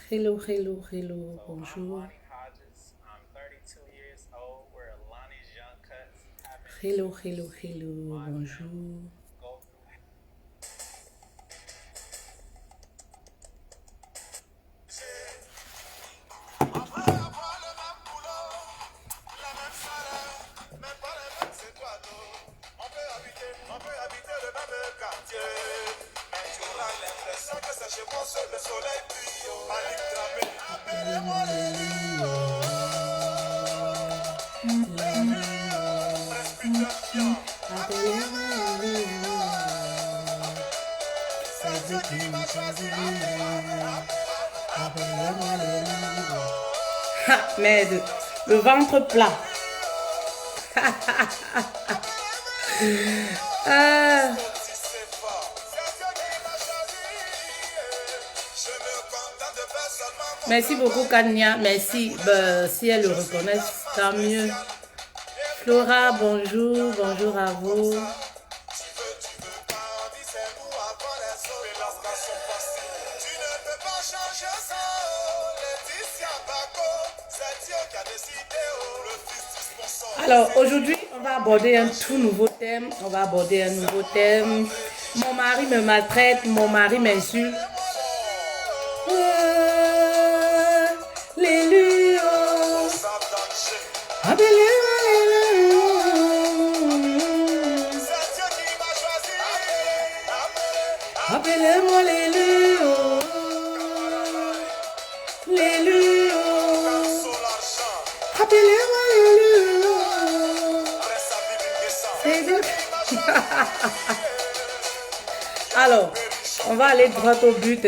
Hello, hello, hello, bonjour. Hello, hello, hello, bonjour. Merde, le ventre plat. Merci beaucoup Kanya, merci. Si elles le reconnaissent, tant mieux. Flora, bonjour, bonjour à vous. Alors aujourd'hui, on va aborder un tout nouveau thème. On va aborder un nouveau thème. Mon mari me maltraite, mon mari m'insulte. L'élu, appelez-moi l'élu, l'élu, appelez-moi l'élu. Alors, on va aller droit au but.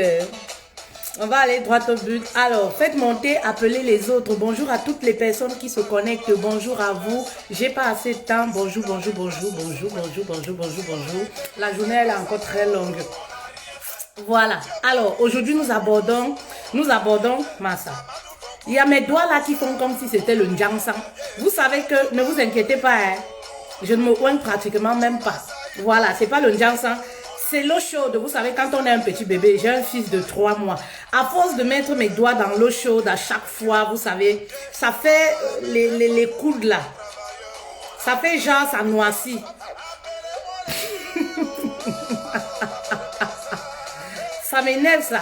On va aller droit au but. Alors, faites monter, appelez les autres. Bonjour à toutes les personnes qui se connectent. Bonjour à vous. J'ai pas assez de temps. Bonjour, bonjour, bonjour, bonjour, bonjour, bonjour, bonjour, bonjour. La journée, elle est encore très longue. Voilà. Alors, aujourd'hui, nous abordons Massa. Il y a mes doigts là qui font comme si c'était le Njangsan. Vous savez que, ne vous inquiétez pas, hein, je ne me oigne pratiquement même pas. Voilà, c'est pas le Njangsan. C'est l'eau chaude. Vous savez, quand on est un petit bébé, j'ai un fils de 3 mois. À force de mettre mes doigts dans l'eau chaude à chaque fois, vous savez, ça fait les coudes là. Ça fait genre, ça noircit. Ça m'énerve ça.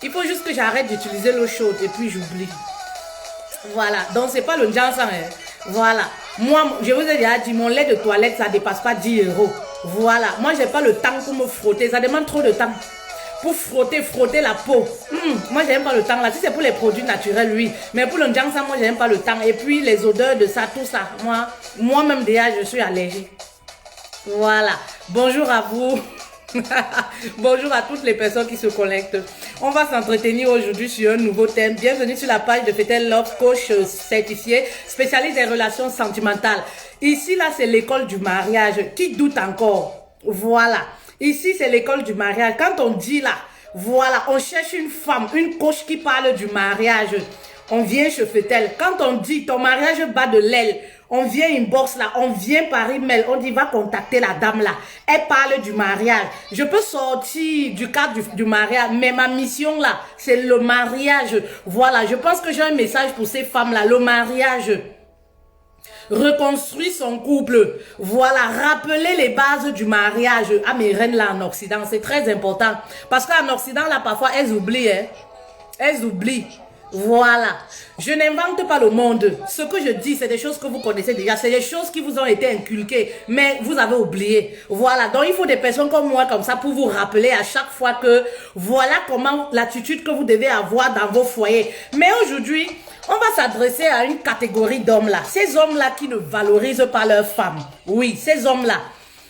Il faut juste que j'arrête d'utiliser l'eau chaude et puis j'oublie. Voilà, donc c'est pas le Njangsan. Hein. Voilà. Moi, je vous ai déjà dit, mon lait de toilette, ça dépasse pas 10 €. Voilà. Moi, j'ai pas le temps pour me frotter. Ça demande trop de temps. Pour frotter la peau. Moi, j'aime pas le temps là. Si c'est pour les produits naturels, oui. Mais pour le Njangsan, moi, j'aime pas le temps. Et puis, les odeurs de ça, tout ça. Moi-même, déjà, je suis allergique. Voilà. Bonjour à vous. Bonjour à toutes les personnes qui se connectent. On va s'entretenir aujourd'hui sur un nouveau thème. Bienvenue sur la page de Fetel Love, coach certifié, spécialiste des relations sentimentales. Ici, là, c'est l'école du mariage. Qui doute encore? Voilà. Ici, c'est l'école du mariage. Quand on dit là, voilà, on cherche une femme, une coach qui parle du mariage. On vient chez Fetel. Quand on dit ton mariage bat de l'aile, on vient inbox là, on vient par email, on dit va contacter la dame là. Elle parle du mariage. Je peux sortir du cadre du mariage, mais ma mission là, c'est le mariage. Voilà, je pense que j'ai un message pour ces femmes là, le mariage. Reconstruire son couple. Voilà, rappeler les bases du mariage à mes reines là en Occident. C'est très important. Parce qu'en Occident là, parfois, elles oublient. Hein. Elles oublient. Voilà. Je n'invente pas le monde. Ce que je dis, c'est des choses que vous connaissez déjà. C'est des choses qui vous ont été inculquées, mais vous avez oublié. Voilà. Donc, il faut des personnes comme moi, comme ça, pour vous rappeler à chaque fois que voilà comment l'attitude que vous devez avoir dans vos foyers. Mais aujourd'hui, on va s'adresser à une catégorie d'hommes-là. Ces hommes-là qui ne valorisent pas leurs femmes. Oui, ces hommes-là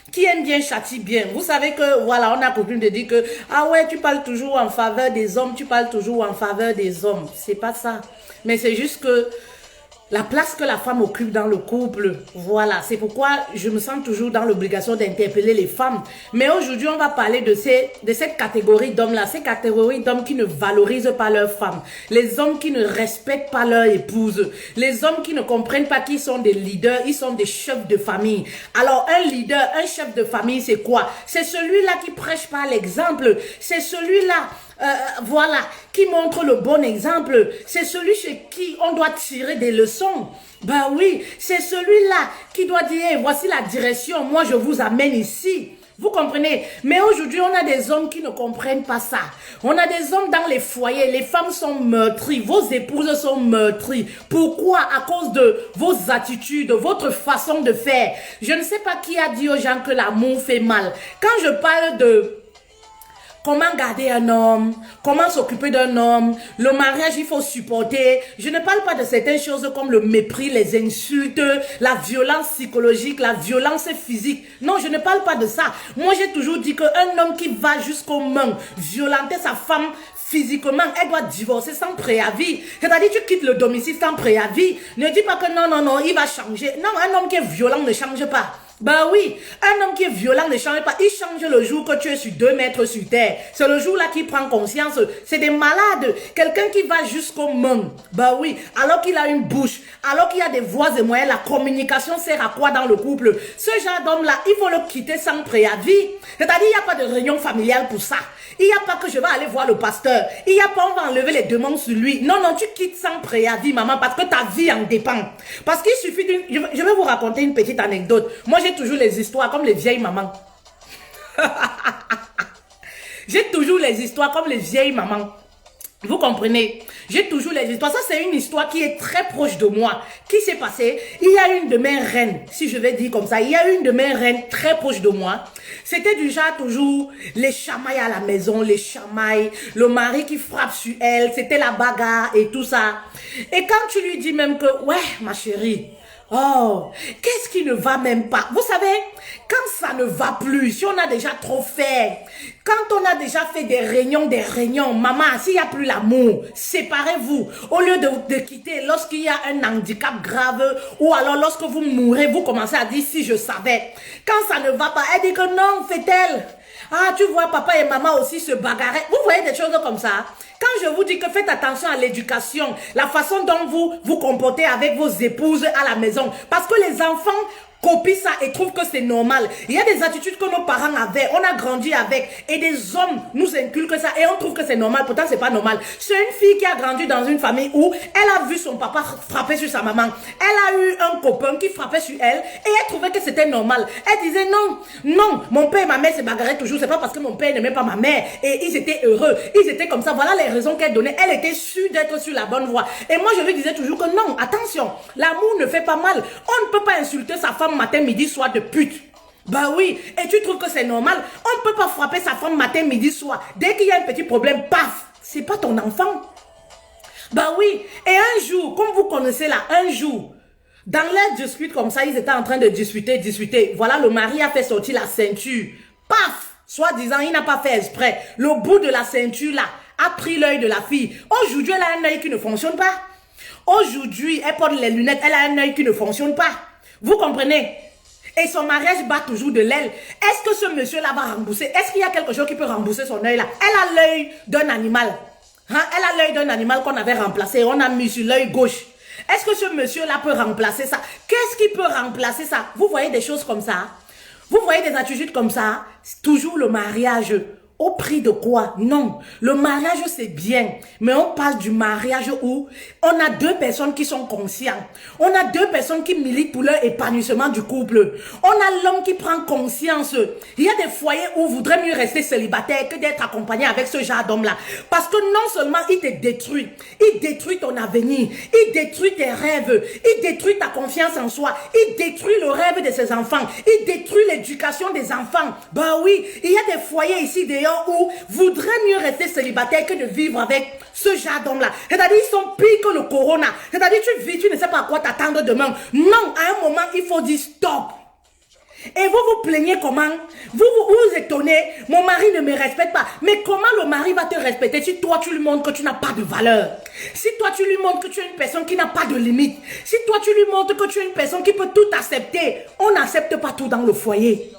qui aime bien châtie bien. Vous savez que, voilà, on a coutume de dire que, ah ouais, tu parles toujours en faveur des hommes, tu parles toujours en faveur des hommes. C'est pas ça. Mais c'est juste que la place que la femme occupe dans le couple, voilà, c'est pourquoi je me sens toujours dans l'obligation d'interpeller les femmes. Mais aujourd'hui, on va parler de cette catégorie d'hommes-là, ces catégories d'hommes qui ne valorisent pas leurs femmes, les hommes qui ne respectent pas leur épouse, les hommes qui ne comprennent pas qu'ils sont des leaders, ils sont des chefs de famille. Alors, un leader, un chef de famille, c'est quoi? C'est celui-là qui prêche par l'exemple, c'est celui-là voilà, qui montre le bon exemple. C'est celui chez qui on doit tirer des leçons. Ben oui, c'est celui-là qui doit dire, hey, voici la direction, moi je vous amène ici. Vous comprenez? Mais aujourd'hui, on a des hommes qui ne comprennent pas ça. On a des hommes dans les foyers, les femmes sont meurtries, vos épouses sont meurtries. Pourquoi? À cause de vos attitudes, votre façon de faire. Je ne sais pas qui a dit aux gens que l'amour fait mal. Quand je parle de comment garder un homme, comment s'occuper d'un homme, le mariage, il faut supporter. Je ne parle pas de certaines choses comme le mépris, les insultes, la violence psychologique, la violence physique. Non, je ne parle pas de ça. Moi, j'ai toujours dit qu'un homme qui va jusqu'au mains violenter sa femme physiquement, elle doit divorcer sans préavis. C'est-à-dire, tu quittes le domicile sans préavis. Ne dis pas que non, non, non, il va changer. Non, un homme qui est violent ne change pas. Ben oui, un homme qui est violent ne change pas. Il change le jour que tu es sur 2 mètres sur terre. C'est le jour-là qu'il prend conscience. C'est des malades. Quelqu'un qui va jusqu'au monde. Ben oui, alors qu'il a une bouche, alors qu'il y a des voix et moyens, la communication sert à quoi dans le couple? Ce genre d'homme-là, il faut le quitter sans préavis. C'est-à-dire, il n'y a pas de réunion familiale pour ça. Il n'y a pas que je vais aller voir le pasteur. Il n'y a pas on va enlever les demandes sur lui. Non, non, tu quittes sans préavis, maman, parce que ta vie en dépend. Parce qu'il suffit d'une... Je vais vous raconter une petite anecdote. Moi, j'ai toujours les histoires comme les vieilles mamans. J'ai toujours les histoires comme les vieilles mamans. Vous comprenez? J'ai toujours les histoires. Ça, c'est une histoire qui est très proche de moi. Qui s'est passé? Il y a une de mes reines, si je vais dire comme ça, il y a une de mes reines très proche de moi. C'était du genre toujours les chamailles à la maison, les chamailles, le mari qui frappe sur elle, c'était la bagarre et tout ça. Et quand tu lui dis même que, ouais, ma chérie, oh, qu'est-ce qui ne va même pas? Vous savez, quand ça ne va plus, si on a déjà trop fait, quand on a déjà fait des réunions, maman, s'il n'y a plus l'amour, séparez-vous. Au lieu de quitter lorsqu'il y a un handicap grave ou alors lorsque vous mourrez, vous commencez à dire si je savais. Quand ça ne va pas, elle dit que non, fait-elle. Ah, tu vois, papa et maman aussi se bagarraient. Vous voyez des choses comme ça. Quand je vous dis que faites attention à l'éducation, la façon dont vous vous comportez avec vos épouses à la maison. Parce que les enfants copient ça et trouvent que c'est normal. Il y a des attitudes que nos parents avaient, on a grandi avec. Et des hommes nous inculquent ça et on trouve que c'est normal. Pourtant, c'est pas normal. C'est une fille qui a grandi dans une famille où elle a vu son papa frapper sur sa maman. Elle a eu un copain qui frappait sur elle et elle trouvait que c'était normal. Elle disait non, non, mon père et ma mère se bagarraient toujours. C'est pas parce que mon père n'aimait pas ma mère et ils étaient heureux. Ils étaient comme ça. Voilà les raisons qu'elle donnait. Elle était sûre d'être sur la bonne voie. Et moi, je lui disais toujours que non, attention, l'amour ne fait pas mal. On ne peut pas insulter sa femme matin, midi, soir de pute. Bah oui, et tu trouves que c'est normal? On ne peut pas frapper sa femme matin, midi, soir. Dès qu'il y a un petit problème, paf, c'est pas ton enfant. Bah oui, et un jour, comme vous connaissez là, un jour, dans leur dispute comme ça, ils étaient en train de discuter. Voilà, le mari a fait sortir la ceinture. Paf, soi-disant, il n'a pas fait exprès. Le bout de la ceinture là a pris l'œil de la fille. Aujourd'hui, elle a un œil qui ne fonctionne pas. Aujourd'hui, elle porte les lunettes, elle a un œil qui ne fonctionne pas. Vous comprenez? Et son mariage bat toujours de l'aile. Est-ce que ce monsieur-là va rembourser? Est-ce qu'il y a quelque chose qui peut rembourser son œil-là? Elle a l'œil d'un animal. Hein? Elle a l'œil d'un animal qu'on avait remplacé. On a mis sur l'œil gauche. Est-ce que ce monsieur-là peut remplacer ça? Qu'est-ce qui peut remplacer ça? Vous voyez des choses comme ça? Vous voyez des attitudes comme ça? Toujours le mariage Au prix de quoi? Non. Le mariage, c'est bien. Mais on parle du mariage où on a deux personnes qui sont conscientes. On a deux personnes qui militent pour leur épanouissement du couple. On a l'homme qui prend conscience. Il y a des foyers où voudraient mieux rester célibataire que d'être accompagné avec ce genre d'homme-là. Parce que non seulement il te détruit, il détruit ton avenir, il détruit tes rêves, il détruit ta confiance en soi, il détruit le rêve de ses enfants, il détruit l'éducation des enfants. Ben oui, il y a des foyers ici d'ailleurs où voudraient mieux rester célibataire que de vivre avec ce genre d'homme-là. C'est-à-dire, ils sont pires que le corona. C'est-à-dire, tu vis, tu ne sais pas à quoi t'attendre demain. Non, à un moment, il faut dire stop. Et vous vous plaignez comment? Vous étonnez, mon mari ne me respecte pas. Mais comment le mari va te respecter si toi tu lui montres que tu n'as pas de valeur? Si toi tu lui montres que tu es une personne qui n'a pas de limite? Si toi tu lui montres que tu es une personne qui peut tout accepter? On n'accepte pas tout dans le foyer.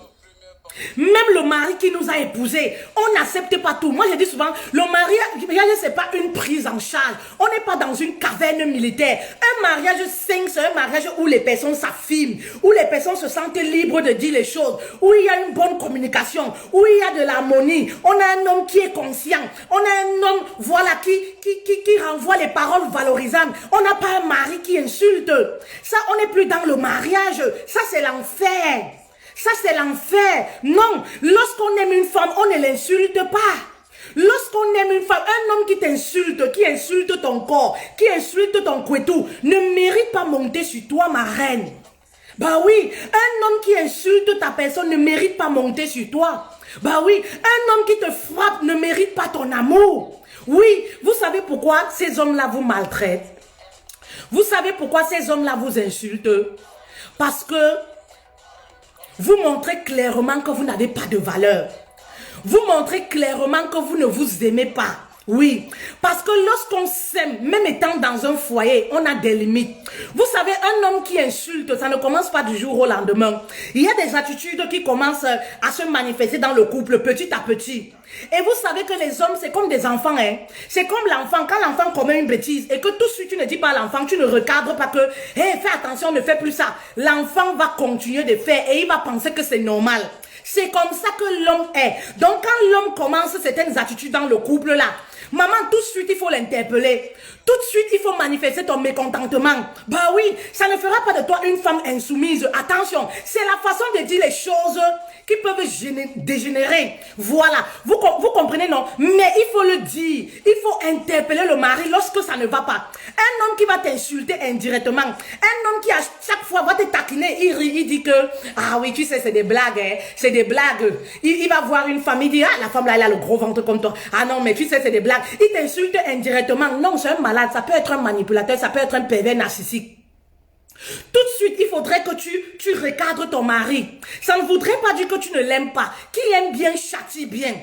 Même le mari qui nous a épousés, on n'accepte pas tout. Moi, je dis souvent, le mariage, c'est pas une prise en charge. On n'est pas dans une caverne militaire. Un mariage sain, c'est un mariage où les personnes s'affirment, où les personnes se sentent libres de dire les choses, où il y a une bonne communication, où il y a de l'harmonie. On a un homme qui est conscient. On a un homme, voilà, qui renvoie les paroles valorisantes. On n'a pas un mari qui insulte. Ça, on n'est plus dans le mariage. Ça, c'est l'enfer. Ça, c'est l'enfer. Non, lorsqu'on aime une femme, on ne l'insulte pas. Lorsqu'on aime une femme, un homme qui t'insulte, qui insulte ton corps, qui insulte ton couetou, ne mérite pas monter sur toi, ma reine. Bah oui, un homme qui insulte ta personne ne mérite pas monter sur toi. Bah oui, un homme qui te frappe ne mérite pas ton amour. Oui, vous savez pourquoi ces hommes-là vous maltraitent? Vous savez pourquoi ces hommes-là vous insultent? Parce que vous montrez clairement que vous n'avez pas de valeur. Vous montrez clairement que vous ne vous aimez pas. Oui, parce que lorsqu'on s'aime, même étant dans un foyer, on a des limites. Vous savez, un homme qui insulte, ça ne commence pas du jour au lendemain. Il y a des attitudes qui commencent à se manifester dans le couple petit à petit. Et vous savez que les hommes, c'est comme des enfants, hein. C'est comme l'enfant, quand l'enfant commet une bêtise et que tout de suite tu ne dis pas à l'enfant, tu ne recadres pas que, hey, fais attention, ne fais plus ça. L'enfant va continuer de faire et il va penser que c'est normal. C'est comme ça que l'homme est. Donc quand l'homme commence certaines attitudes dans le couple là, maman, tout de suite il faut l'interpeller. Tout de suite il faut manifester ton mécontentement. Bah oui, ça ne fera pas de toi une femme insoumise. Attention, c'est la façon de dire les choses qui peuvent dégénérer. Voilà, vous comprenez, non? Mais il faut le dire. Il faut interpeller le mari lorsque ça ne va pas. Un homme qui va t'insulter indirectement, un homme qui à chaque fois va te taquiner, il rit, il dit que, ah oui, tu sais, c'est des blagues, hein, c'est des blagues. Il va voir une femme, il dit, ah, la femme là, elle a le gros ventre comme toi. Ah non, mais tu sais, c'est des blagues. Il t'insulte indirectement. Non, c'est un malade, ça peut être un manipulateur, ça peut être un pervers narcissique. Tout de suite, il faudrait que tu recadres ton mari. Ça ne voudrait pas dire que tu ne l'aimes pas. Qui aime bien, châtie bien.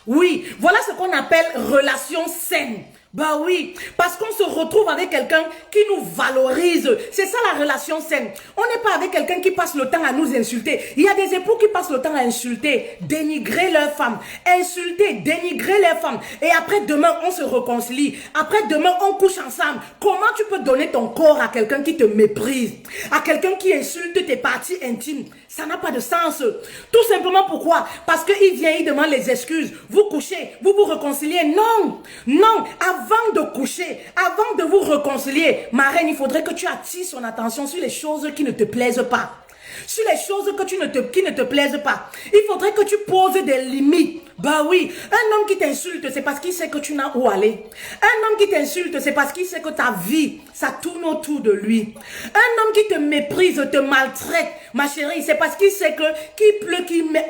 Oui, voilà ce qu'on appelle relation saine. Bah oui, parce qu'on se retrouve avec quelqu'un qui nous valorise. C'est ça la relation saine. On n'est pas avec quelqu'un qui passe le temps à nous insulter. Il y a des époux qui passent le temps à insulter, dénigrer leurs femmes, insulter, dénigrer leurs femmes. Et après demain, on se réconcilie. Après demain, on couche ensemble. Comment tu peux donner ton corps à quelqu'un qui te méprise, à quelqu'un qui insulte tes parties intimes? Ça n'a pas de sens. Tout simplement pourquoi? Parce qu'il vient, il demande les excuses. Vous couchez, vous vous réconciliez. Non, non, avant de coucher, avant de vous réconcilier, ma reine, il faudrait que tu attires son attention sur les choses qui ne te plaisent pas. Sur les choses qui ne te plaisent pas. Il faudrait que tu poses des limites. Bah oui, un homme qui t'insulte, c'est parce qu'il sait que tu n'as où aller. Un homme qui t'insulte, c'est parce qu'il sait que ta vie, ça tourne autour de lui. Un homme qui te méprise, te maltraite, ma chérie, c'est parce qu'il sait que qu'il pleut,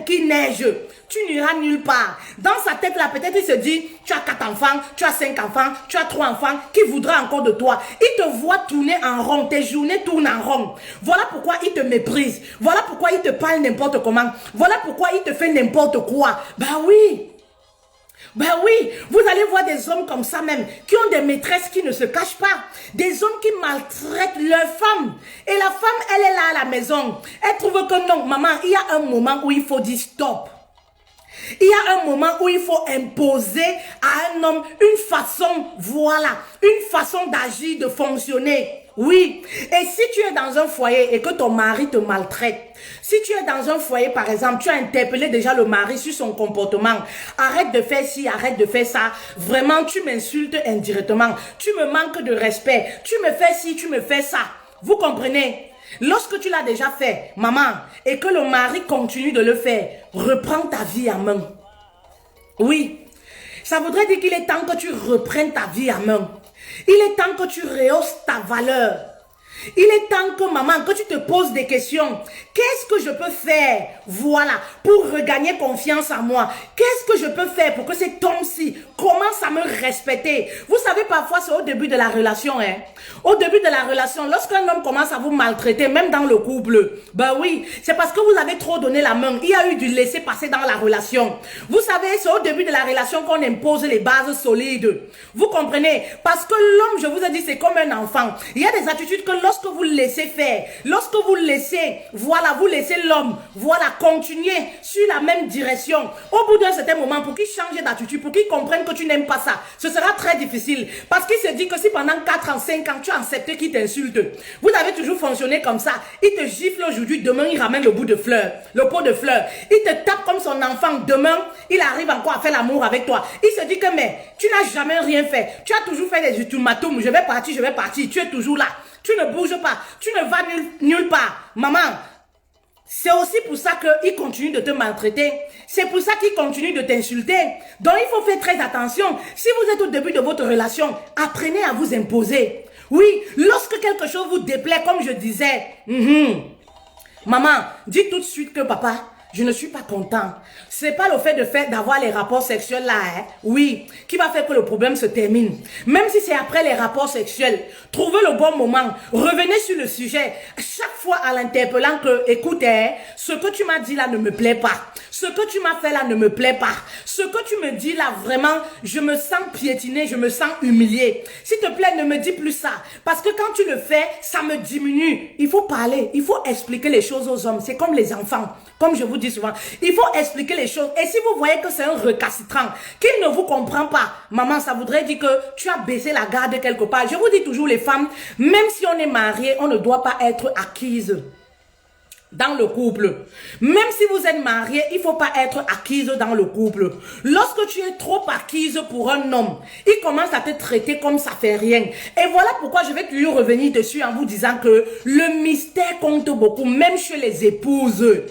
qu'il neige, tu n'iras nulle part. Dans sa tête là, peut-être il se dit, tu as 4 enfants, tu as 5 enfants, tu as 3 enfants, qui voudra encore de toi? Il te voit tourner en rond, tes journées tournent en rond. Voilà pourquoi il te méprise. Voilà pourquoi il te parle n'importe comment. Voilà pourquoi il te fait n'importe quoi. Bah oui. Ben oui, vous allez voir des hommes comme ça même, qui ont des maîtresses qui ne se cachent pas. Des hommes qui maltraitent leurs femmes. Et la femme, elle est là à la maison. Elle trouve que non, maman, il y a un moment où il faut dire stop. Il y a un moment où il faut imposer à un homme une façon, voilà, une façon d'agir, de fonctionner. Oui, et si tu es dans un foyer et que ton mari te maltraite, si tu es dans un foyer par exemple, tu as interpellé déjà le mari sur son comportement, arrête de faire ci, arrête de faire ça, vraiment tu m'insultes indirectement, tu me manques de respect, tu me fais ci, tu me fais ça, vous comprenez? Lorsque tu l'as déjà fait, maman, et que le mari continue de le faire, reprends ta vie en main. Oui, ça voudrait dire qu'il est temps que tu reprennes ta vie en main. Il est temps que tu rehausses ta valeur. Il est temps que maman, que tu te poses des questions. Qu'est-ce que je peux faire, voilà, pour regagner confiance en moi? Qu'est-ce que je peux faire pour que cet homme-ci commence à me respecter? Vous savez, parfois, c'est au début de la relation, hein. Au début de la relation, lorsqu'un homme commence à vous maltraiter, même dans le couple, ben oui, c'est parce que vous avez trop donné la main. Il y a eu du laisser-passer dans la relation. Vous savez, c'est au début de la relation qu'on impose les bases solides. Vous comprenez? Parce que l'homme, je vous ai dit, c'est comme un enfant. Il y a des attitudes que lorsque vous le laissez faire, lorsque vous le laissez, voilà, vous laissez l'homme, voilà, continuer sur la même direction. Au bout d'un certain moment, pour qu'il change d'attitude, pour qu'il comprenne que tu n'aimes pas ça, ce sera très difficile. Parce qu'il se dit que si pendant 4 ans, 5 ans, tu as accepté qu'il t'insulte, vous avez toujours fonctionné comme ça, il te gifle aujourd'hui, demain il ramène le bout de fleur, le pot de fleurs, il te tape comme son enfant, demain il arrive encore à faire l'amour avec toi. Il se dit que mais, tu n'as jamais rien fait, tu as toujours fait des ultimatums, je vais partir, tu es toujours là. Tu ne bouges pas, tu ne vas nulle part. Maman, c'est aussi pour ça qu'il continue de te maltraiter. C'est pour ça qu'il continue de t'insulter. Donc il faut faire très attention. Si vous êtes au début de votre relation, apprenez à vous imposer. Oui, lorsque quelque chose vous déplaît, comme je disais, maman, dis tout de suite que papa, je ne suis pas content. C'est pas le fait d'avoir les rapports sexuels là, hein, oui, qui va faire que le problème se termine. Même si c'est après les rapports sexuels, trouvez le bon moment, revenez sur le sujet. Chaque fois à l'interpellant que, écoute, hein, ce que tu m'as dit là ne me plaît pas. Ce que tu m'as fait là ne me plaît pas. Ce que tu me dis là, vraiment, je me sens piétiné, je me sens humilié. S'il te plaît, ne me dis plus ça. Parce que quand tu le fais, ça me diminue. Il faut parler, il faut expliquer les choses aux hommes. C'est comme les enfants, comme je vous dis souvent. Il faut expliquer les choses. Et si vous voyez que c'est un recalcitrant, qu'il ne vous comprend pas, maman, ça voudrait dire que tu as baissé la garde quelque part. Je vous dis toujours, les femmes, même si on est marié, on ne doit pas être acquise dans le couple. Même si vous êtes marié, il ne faut pas être acquise dans le couple. Lorsque tu es trop acquise pour un homme, il commence à te traiter comme ça fait rien. Et voilà pourquoi je vais toujours revenir dessus en vous disant que le mystère compte beaucoup, même chez les épouses.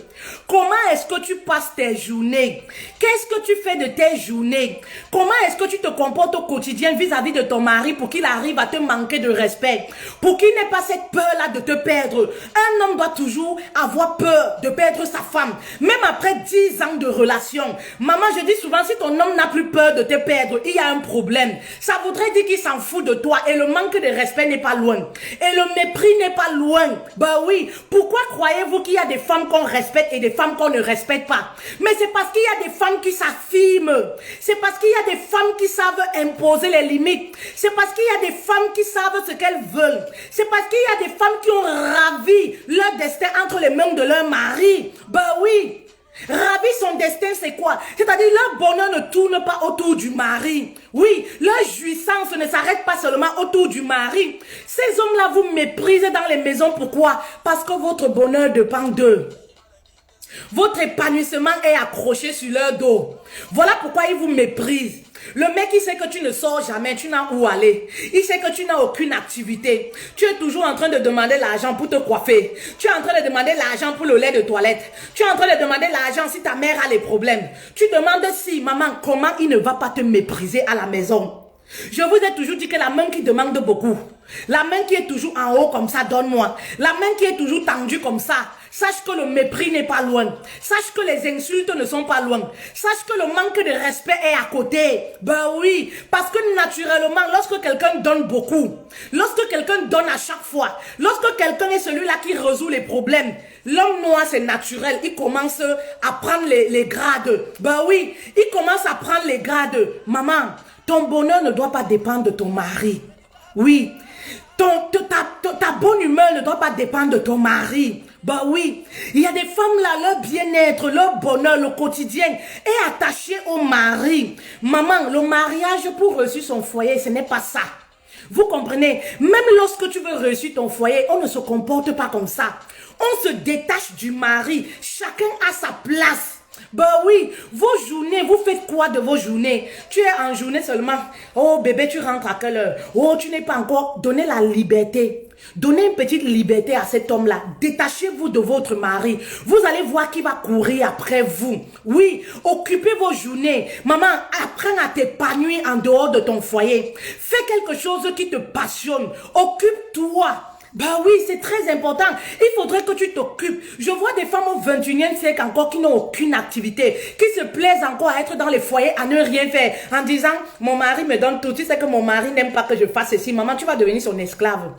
Comment est-ce que tu passes tes journées? Qu'est-ce que tu fais de tes journées? Comment est-ce que tu te comportes au quotidien vis-à-vis de ton mari pour qu'il arrive à te manquer de respect? Pour qu'il n'ait pas cette peur-là de te perdre. Un homme doit toujours avoir peur de perdre sa femme. Même après 10 ans de relation. Maman, je dis souvent, si ton homme n'a plus peur de te perdre, il y a un problème. Ça voudrait dire qu'il s'en fout de toi et le manque de respect n'est pas loin. Et le mépris n'est pas loin. Ben oui, pourquoi croyez-vous qu'il y a des femmes qu'on respecte et des femmes qu'on ne respecte pas? Mais c'est parce qu'il y a des femmes qui s'affirment. C'est parce qu'il y a des femmes qui savent imposer les limites. C'est parce qu'il y a des femmes qui savent ce qu'elles veulent. C'est parce qu'il y a des femmes qui ont ravi leur destin entre les mains de leur mari. Ben oui. Ravir son destin, c'est quoi? C'est-à-dire leur bonheur ne tourne pas autour du mari. Oui, leur jouissance ne s'arrête pas seulement autour du mari. Ces hommes-là vous méprisent dans les maisons. Pourquoi? Parce que votre bonheur dépend d'eux. Votre épanouissement est accroché sur leur dos. Voilà pourquoi ils vous méprisent. Le mec, il sait que tu ne sors jamais, tu n'as où aller. Il sait que tu n'as aucune activité. Tu es toujours en train de demander l'argent pour te coiffer. Tu es en train de demander l'argent pour le lait de toilette. Tu es en train de demander l'argent si ta mère a les problèmes. Tu demandes si, maman, comment il ne va pas te mépriser à la maison. Je vous ai toujours dit que la main qui demande beaucoup, la main qui est toujours en haut comme ça, donne-moi. La main qui est toujours tendue comme ça, sache que le mépris n'est pas loin. Sache que les insultes ne sont pas loin. Sache que le manque de respect est à côté. Ben oui, parce que naturellement, lorsque quelqu'un donne beaucoup, lorsque quelqu'un donne à chaque fois, lorsque quelqu'un est celui-là qui résout les problèmes, l'homme noir, c'est naturel. Il commence à prendre les grades. Ben oui, il commence à prendre les grades. Maman, ton bonheur ne doit pas dépendre de ton mari. Oui. Ta bonne humeur ne doit pas dépendre de ton mari. Bah oui, il y a des femmes là, leur bien-être, leur bonheur, le quotidien est attaché au mari. Maman, le mariage pour réussir son foyer, ce n'est pas ça. Vous comprenez? Même lorsque tu veux réussir ton foyer, on ne se comporte pas comme ça. On se détache du mari. Chacun a sa place. Ben oui, vos journées, vous faites quoi de vos journées? Tu es en journée seulement. Oh bébé, tu rentres à quelle heure? Oh, tu n'es pas encore. Donnez la liberté. Donnez une petite liberté à cet homme-là. Détachez-vous de votre mari. Vous allez voir qui va courir après vous. Oui, occupez vos journées. Maman, apprends à t'épanouir en dehors de ton foyer. Fais quelque chose qui te passionne. Occupe-toi. Bah oui, c'est très important. Il faudrait que tu t'occupes. Je vois des femmes au 21e siècle encore qui n'ont aucune activité, qui se plaisent encore à être dans les foyers, à ne rien faire, en disant, mon mari me donne tout. Tu sais que mon mari n'aime pas que je fasse ceci. Maman, tu vas devenir son esclave.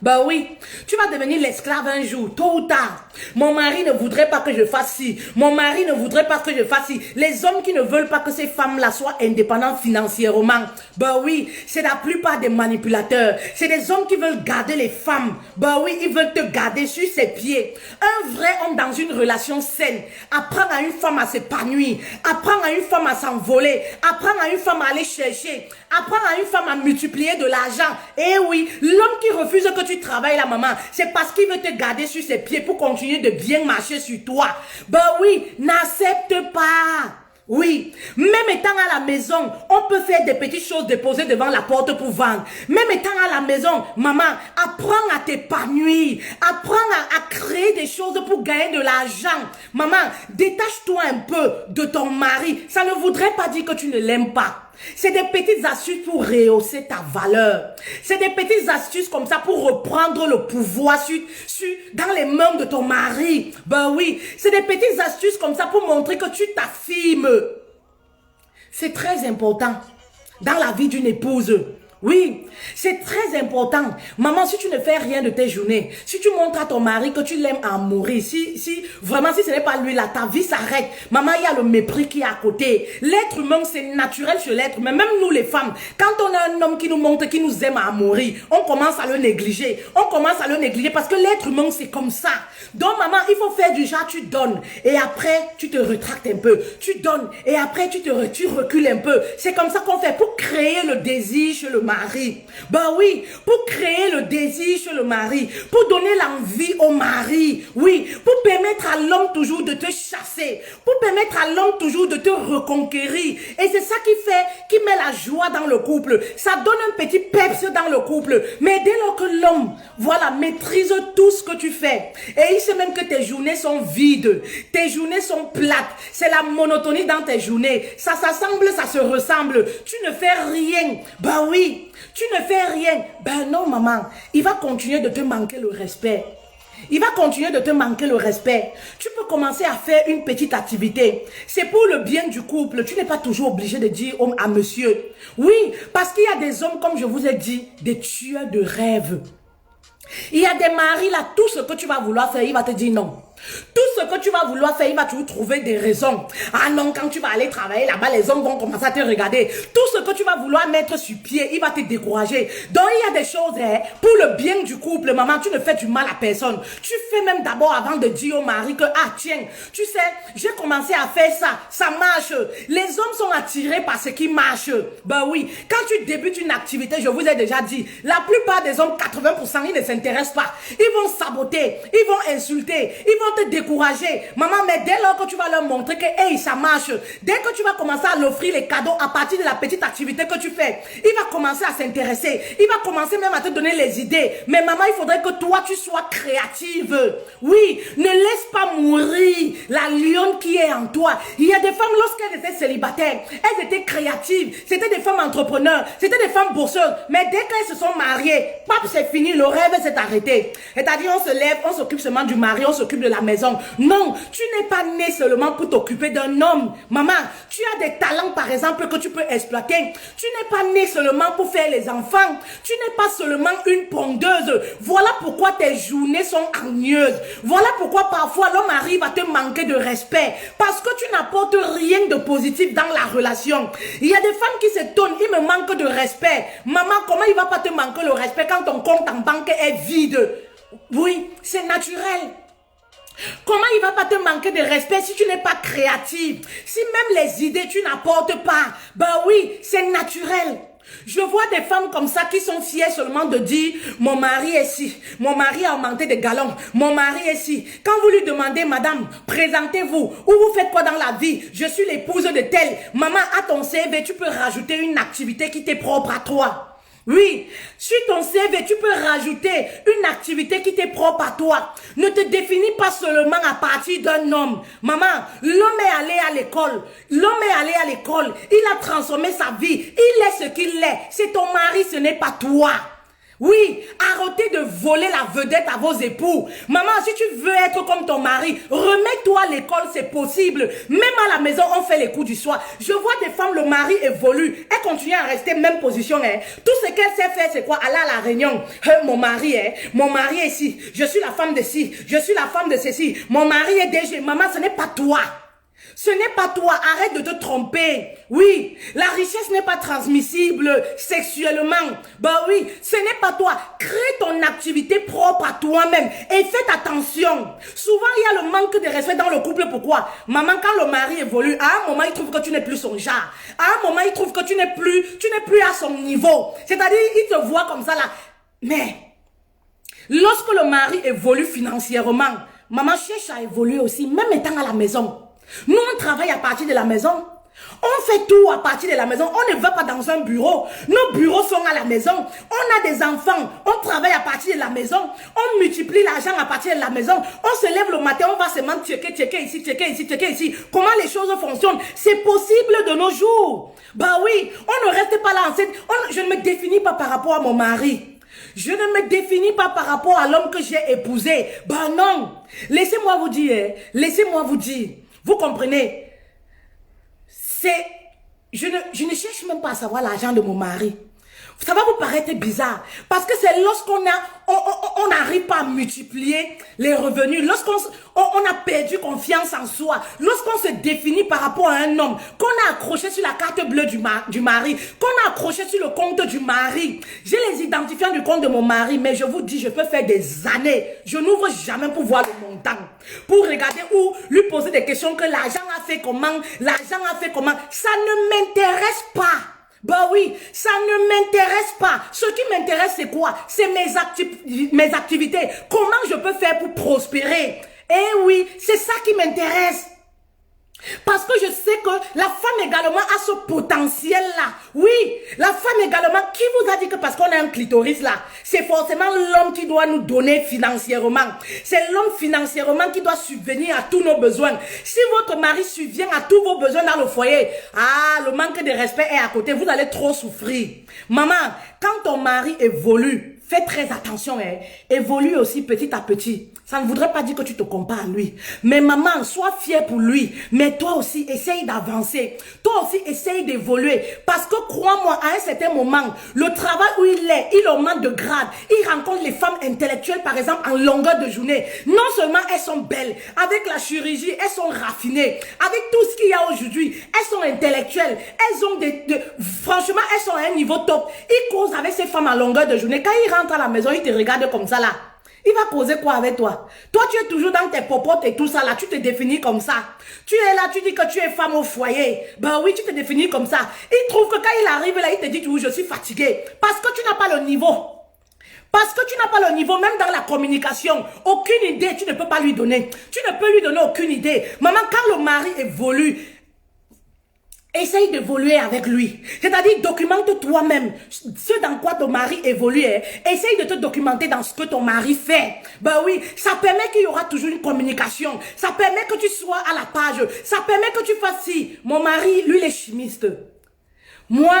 Bah oui, tu vas devenir l'esclave un jour, tôt ou tard. Mon mari ne voudrait pas que je fasse ci. Mon mari ne voudrait pas que je fasse ci. Les hommes qui ne veulent pas que ces femmes-là soient indépendantes financièrement. Bah oui, c'est la plupart des manipulateurs. C'est des hommes qui veulent garder les femmes. Bah oui, ils veulent te garder sur ses pieds. Un vrai homme dans une relation saine apprend à une femme à s'épanouir. Apprend à une femme à s'envoler. Apprend à une femme à aller chercher. Apprends à une femme à multiplier de l'argent. Eh oui, l'homme qui refuse que tu travailles la maman, c'est parce qu'il veut te garder sur ses pieds pour continuer de bien marcher sur toi. Ben oui, n'accepte pas. Oui, même étant à la maison, on peut faire des petites choses déposées devant la porte pour vendre. Même étant à la maison, maman, apprends à t'épanouir. Apprends à créer des choses pour gagner de l'argent. Maman, détache-toi un peu de ton mari. Ça ne voudrait pas dire que tu ne l'aimes pas. C'est des petites astuces pour rehausser ta valeur. C'est des petites astuces comme ça pour reprendre le pouvoir dans les mains de ton mari. Ben oui, c'est des petites astuces comme ça pour montrer que tu t'affirmes. C'est très important dans la vie d'une épouse. Oui, c'est très important. Maman, si tu ne fais rien de tes journées, si tu montres à ton mari que tu l'aimes à mourir, si vraiment si ce n'est pas lui là, ta vie s'arrête. Maman, il y a le mépris qui est à côté. L'être humain, c'est naturel chez l'être humain. Même nous les femmes, quand on a un homme qui nous montre qu'il nous aime à mourir, on commence à le négliger. On commence à le négliger parce que l'être humain, c'est comme ça. Donc maman, il faut faire du genre, tu donnes et après, tu te retractes un peu. Tu donnes et après, tu recules un peu. C'est comme ça qu'on fait pour créer le désir chez le mari. Ben oui, pour créer le désir chez le mari, pour donner l'envie au mari, oui, pour permettre à l'homme toujours de te chasser, pour permettre à l'homme toujours de te reconquérir. Et c'est ça qui met la joie dans le couple. Ça donne un petit peps dans le couple. Mais dès lors que l'homme, voilà, maîtrise tout ce que tu fais, et il sait même que tes journées sont vides, tes journées sont plates, c'est la monotonie dans tes journées, ça s'assemble, ça se ressemble, tu ne fais rien, ben oui, tu ne fais rien. Ben non, maman. Il va continuer de te manquer le respect. Il va continuer de te manquer le respect. Tu peux commencer à faire une petite activité. C'est pour le bien du couple. Tu n'es pas toujours obligé de dire homme à monsieur. Oui, parce qu'il y a des hommes, comme je vous ai dit, des tueurs de rêves. Il y a des maris là, tout ce que tu vas vouloir faire, il va te dire non. Tout ce que tu vas vouloir faire, il va toujours trouver des raisons. Ah non, quand tu vas aller travailler là-bas, les hommes vont commencer à te regarder. Tout ce que tu vas vouloir mettre sur pied, il va te décourager. Donc il y a des choses, pour le bien du couple, maman, tu ne fais du mal à personne. Tu fais même d'abord avant de dire au mari que, ah tiens, tu sais, j'ai commencé à faire ça, ça marche. Les hommes sont attirés par ce qui marche. Ben oui, quand tu débutes une activité, je vous ai déjà dit, la plupart des hommes, 80%, ils ne s'intéressent pas. Ils vont saboter, ils vont insulter, ils vont te décourager. Maman, mais dès lors que tu vas leur montrer que hey, ça marche, dès que tu vas commencer à l'offrir les cadeaux à partir de la petite activité que tu fais, il va commencer à s'intéresser. Il va commencer même à te donner les idées. Mais maman, il faudrait que toi, tu sois créative. Oui, ne laisse pas mourir la lionne qui est en toi. Il y a des femmes, lorsqu'elles étaient célibataires, elles étaient créatives. C'était des femmes entrepreneurs. C'était des femmes bosseuses. Mais dès qu'elles se sont mariées, pap, c'est fini. Le rêve s'est arrêté. C'est-à-dire, on se lève, on s'occupe seulement du mari, on s'occupe de la maison. Non, tu n'es pas né seulement pour t'occuper d'un homme. Maman, tu as des talents par exemple que tu peux exploiter. Tu n'es pas né seulement pour faire les enfants. Tu n'es pas seulement une pondeuse. Voilà pourquoi tes journées sont ennuyeuses. Voilà pourquoi parfois l'homme arrive à te manquer de respect. Parce que tu n'apportes rien de positif dans la relation. Il y a des femmes qui s'étonnent, il me manque de respect. Maman, comment il va pas te manquer le respect quand ton compte en banque est vide? Oui, c'est naturel. Comment il va pas te manquer de respect si tu n'es pas créative? Si même les idées tu n'apportes pas, ben oui, c'est naturel. Je vois des femmes comme ça qui sont fières seulement de dire mon mari est ci, mon mari a augmenté de galons, mon mari est ci. Quand vous lui demandez madame, présentez-vous, ou vous faites quoi dans la vie? Je suis l'épouse de tel. Maman, à ton CV, tu peux rajouter une activité qui t'est propre à toi. Oui, sur ton CV, tu peux rajouter une activité qui t'est propre à toi. Ne te définis pas seulement à partir d'un homme. Maman, l'homme est allé à l'école. L'homme est allé à l'école. Il a transformé sa vie. Il est ce qu'il est. C'est ton mari, ce n'est pas toi. Oui, arrêtez de voler la vedette à vos époux. Maman, si tu veux être comme ton mari, remets-toi à l'école, c'est possible. Même à la maison, on fait les coups du soir. Je vois des femmes, le mari évolue. Elle continue à rester même position. Tout ce qu'elle sait faire, c'est quoi? Aller à la réunion. Mon mari est ici. Je suis la femme de ci. Je suis la femme de ceci. Mon mari est DG. Maman, ce n'est pas toi. Ce n'est pas toi, arrête de te tromper. Oui, la richesse n'est pas transmissible sexuellement. Bah oui, ce n'est pas toi. Crée ton activité propre à toi-même et faites attention. Souvent, il y a le manque de respect dans le couple. Pourquoi? Maman, quand le mari évolue, à un moment, il trouve que tu n'es plus son genre. À un moment, il trouve que tu n'es plus à son niveau. C'est-à-dire, il te voit comme ça là. Mais, lorsque le mari évolue financièrement, maman cherche à évoluer aussi, même étant à la maison. Nous, on travaille à partir de la maison. On fait tout à partir de la maison. On ne va pas dans un bureau. Nos bureaux sont à la maison. On a des enfants. On travaille à partir de la maison. On multiplie l'argent à partir de la maison. On se lève le matin. On va seulement checker ici. Comment les choses fonctionnent. C'est possible de nos jours. Bah oui, on ne reste pas là enceinte. Je ne me définis pas par rapport à mon mari. Je ne me définis pas par rapport à l'homme que j'ai épousé. Bah non. Laissez-moi vous dire. Vous comprenez? Je ne cherche même pas à savoir l'argent de mon mari. Ça va vous paraître bizarre. Parce que c'est lorsqu'on n'arrive pas à multiplier les revenus, lorsqu'on a perdu confiance en soi, lorsqu'on se définit par rapport à un homme, qu'on a accroché sur la carte bleue du mari, qu'on a accroché sur le compte du mari. J'ai les identifiants du compte de mon mari, mais je vous dis, je peux faire des années. Je n'ouvre jamais pour voir le montant. Pour regarder ou lui poser des questions que l'argent a fait comment, ça ne m'intéresse pas. Bah oui, ça ne m'intéresse pas. Ce qui m'intéresse, c'est quoi? C'est mes activités. Comment je peux faire pour prospérer? Eh oui, c'est ça qui m'intéresse. Parce que je sais que la femme également a ce potentiel-là. Oui, la femme également, qui vous a dit que parce qu'on a un clitoris là, c'est forcément l'homme qui doit nous donner financièrement. C'est l'homme financièrement qui doit subvenir à tous nos besoins. Si votre mari subvient à tous vos besoins dans le foyer, le manque de respect est à côté, vous allez trop souffrir. Maman, quand ton mari évolue, fais très attention, évolue aussi petit à petit. Ça ne voudrait pas dire que tu te compares à lui. Mais maman, sois fière pour lui. Mais toi aussi, essaye d'avancer. Toi aussi, essaye d'évoluer. Parce que crois-moi, à un certain moment, le travail où il augmente de grade. Il rencontre les femmes intellectuelles, par exemple, en longueur de journée. Non seulement elles sont belles, avec la chirurgie, elles sont raffinées. Avec tout ce qu'il y a aujourd'hui, elles sont intellectuelles. Elles ont franchement, elles sont à un niveau top. Il cause avec ces femmes en longueur de journée. Quand il rentre à la maison, il te regarde comme ça là. Il va causer quoi avec toi? Toi, tu es toujours dans tes popotes et tout ça là. Tu te définis comme ça. Tu es là, tu dis que tu es femme au foyer. Ben oui, tu te définis comme ça. Il trouve que quand il arrive là, il te dit, je suis fatigué. Parce que tu n'as pas le niveau. Parce que tu n'as pas le niveau, même dans la communication. Aucune idée, tu ne peux pas lui donner. Tu ne peux lui donner aucune idée. Maman, quand le mari évolue, essaye d'évoluer avec lui. C'est-à-dire, documente toi-même ce dans quoi ton mari évolue. Essaye de te documenter dans ce que ton mari fait. Ben oui, ça permet qu'il y aura toujours une communication. Ça permet que tu sois à la page. Ça permet que tu fasses si. Mon mari, lui, il est chimiste. Moi,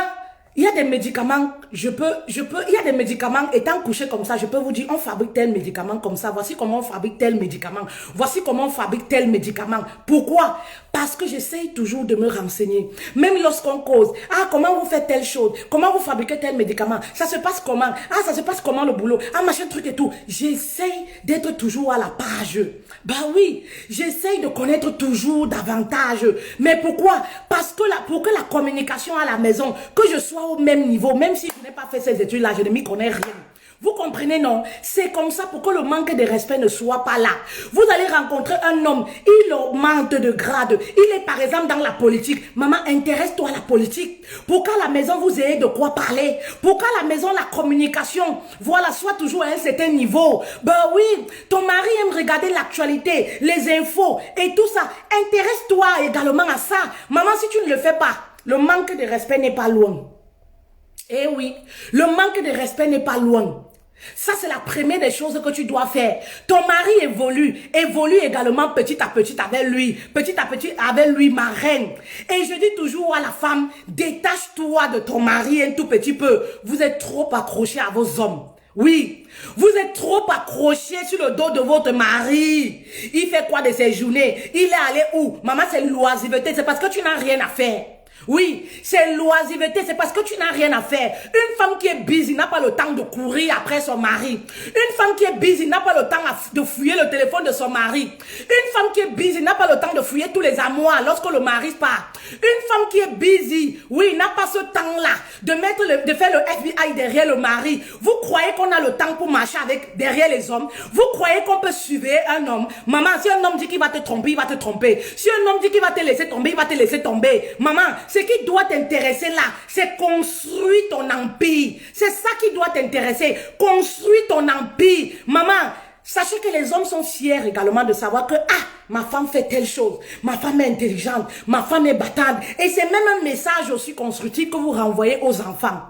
il y a des médicaments, il y a des médicaments, étant couché comme ça, je peux vous dire, on fabrique tel médicament comme ça, voici comment on fabrique tel médicament, voici comment on fabrique tel médicament. Pourquoi? Parce que j'essaye toujours de me renseigner. Même lorsqu'on cause, comment vous faites telle chose, comment vous fabriquez tel médicament, ça se passe comment, ça se passe comment le boulot, machin truc et tout. J'essaye d'être toujours à la page. Bah oui, j'essaye de connaître toujours davantage. Mais pourquoi? Parce que pour que la communication à la maison, que je sois au même niveau, même si je n'ai pas fait ces études-là, je ne m'y connais rien. Vous comprenez, non? C'est comme ça pour que le manque de respect ne soit pas là. Vous allez rencontrer un homme, il augmente de grade. Il est par exemple dans la politique. Maman, intéresse-toi à la politique. Pour qu'à la maison, vous ayez de quoi parler. Pour qu'à la maison, la communication, voilà, soit toujours à un certain niveau. Ben oui, ton mari aime regarder l'actualité, les infos et tout ça. Intéresse-toi également à ça. Maman, si tu ne le fais pas, le manque de respect n'est pas loin. Eh oui, le manque de respect n'est pas loin. Ça, c'est la première des choses que tu dois faire. Ton mari évolue également petit à petit avec lui, ma reine. Et je dis toujours à la femme, détache-toi de ton mari un tout petit peu. Vous êtes trop accrochés à vos hommes. Oui, vous êtes trop accrochés sur le dos de votre mari. Il fait quoi de ses journées? Il est allé où? Maman, c'est l'oisiveté, c'est parce que tu n'as rien à faire. Oui, c'est l'oisiveté, c'est parce que tu n'as rien à faire. Une femme qui est busy n'a pas le temps de courir après son mari. Une femme qui est busy n'a pas le temps de fouiller le téléphone de son mari. Une femme qui est busy n'a pas le temps de fouiller tous les armoires lorsque le mari part. Une femme qui est busy, oui, n'a pas ce temps-là de faire le FBI derrière le mari. Vous croyez qu'on a le temps pour marcher derrière les hommes? Vous croyez qu'on peut suivre un homme? Maman, si un homme dit qu'il va te tromper, il va te tromper. Si un homme dit qu'il va te laisser tomber, il va te laisser tomber. Maman, ce qui doit t'intéresser là, c'est construire ton empire. C'est ça qui doit t'intéresser. Construire ton empire. Maman, sachez que les hommes sont fiers également de savoir que, ma femme fait telle chose, ma femme est intelligente, ma femme est battante. Et c'est même un message aussi constructif que vous renvoyez aux enfants.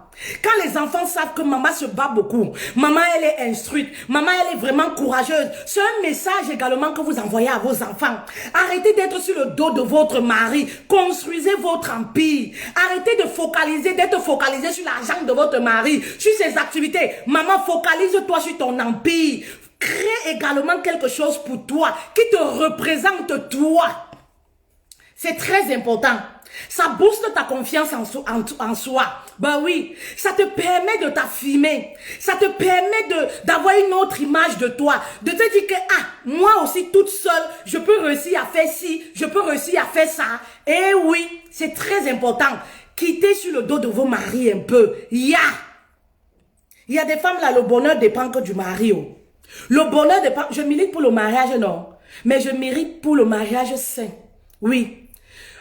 Quand les enfants savent que maman se bat beaucoup, maman elle est instruite, maman elle est vraiment courageuse, c'est un message également que vous envoyez à vos enfants. Arrêtez d'être sur le dos de votre mari, construisez votre empire. Arrêtez d'être focalisé sur l'argent de votre mari, sur ses activités. Maman, focalise-toi sur ton empire. Crée également quelque chose pour toi, qui te représente toi. C'est très important. Ça booste ta confiance en soi. Ben oui, ça te permet de t'affirmer. Ça te permet d'avoir une autre image de toi. De te dire que, moi aussi toute seule, je peux réussir à faire ci, je peux réussir à faire ça. Et oui, c'est très important. Quittez sur le dos de vos maris un peu. Il y a des femmes là, le bonheur dépend que du mari. Oh. Le bonheur dépend, je milite pour le mariage, non. Mais je milite pour le mariage sain. Oui.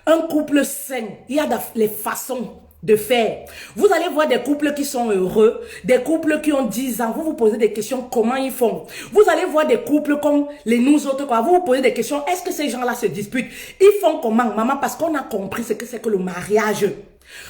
Un couple sain, il y a les façons de faire. Vous allez voir des couples qui sont heureux, des couples qui ont 10 ans. Vous vous posez des questions, comment ils font? Vous allez voir des couples comme nous autres, quoi. Vous vous posez des questions, est-ce que ces gens-là se disputent? Ils font comment, maman? Parce qu'on a compris ce que c'est que le mariage.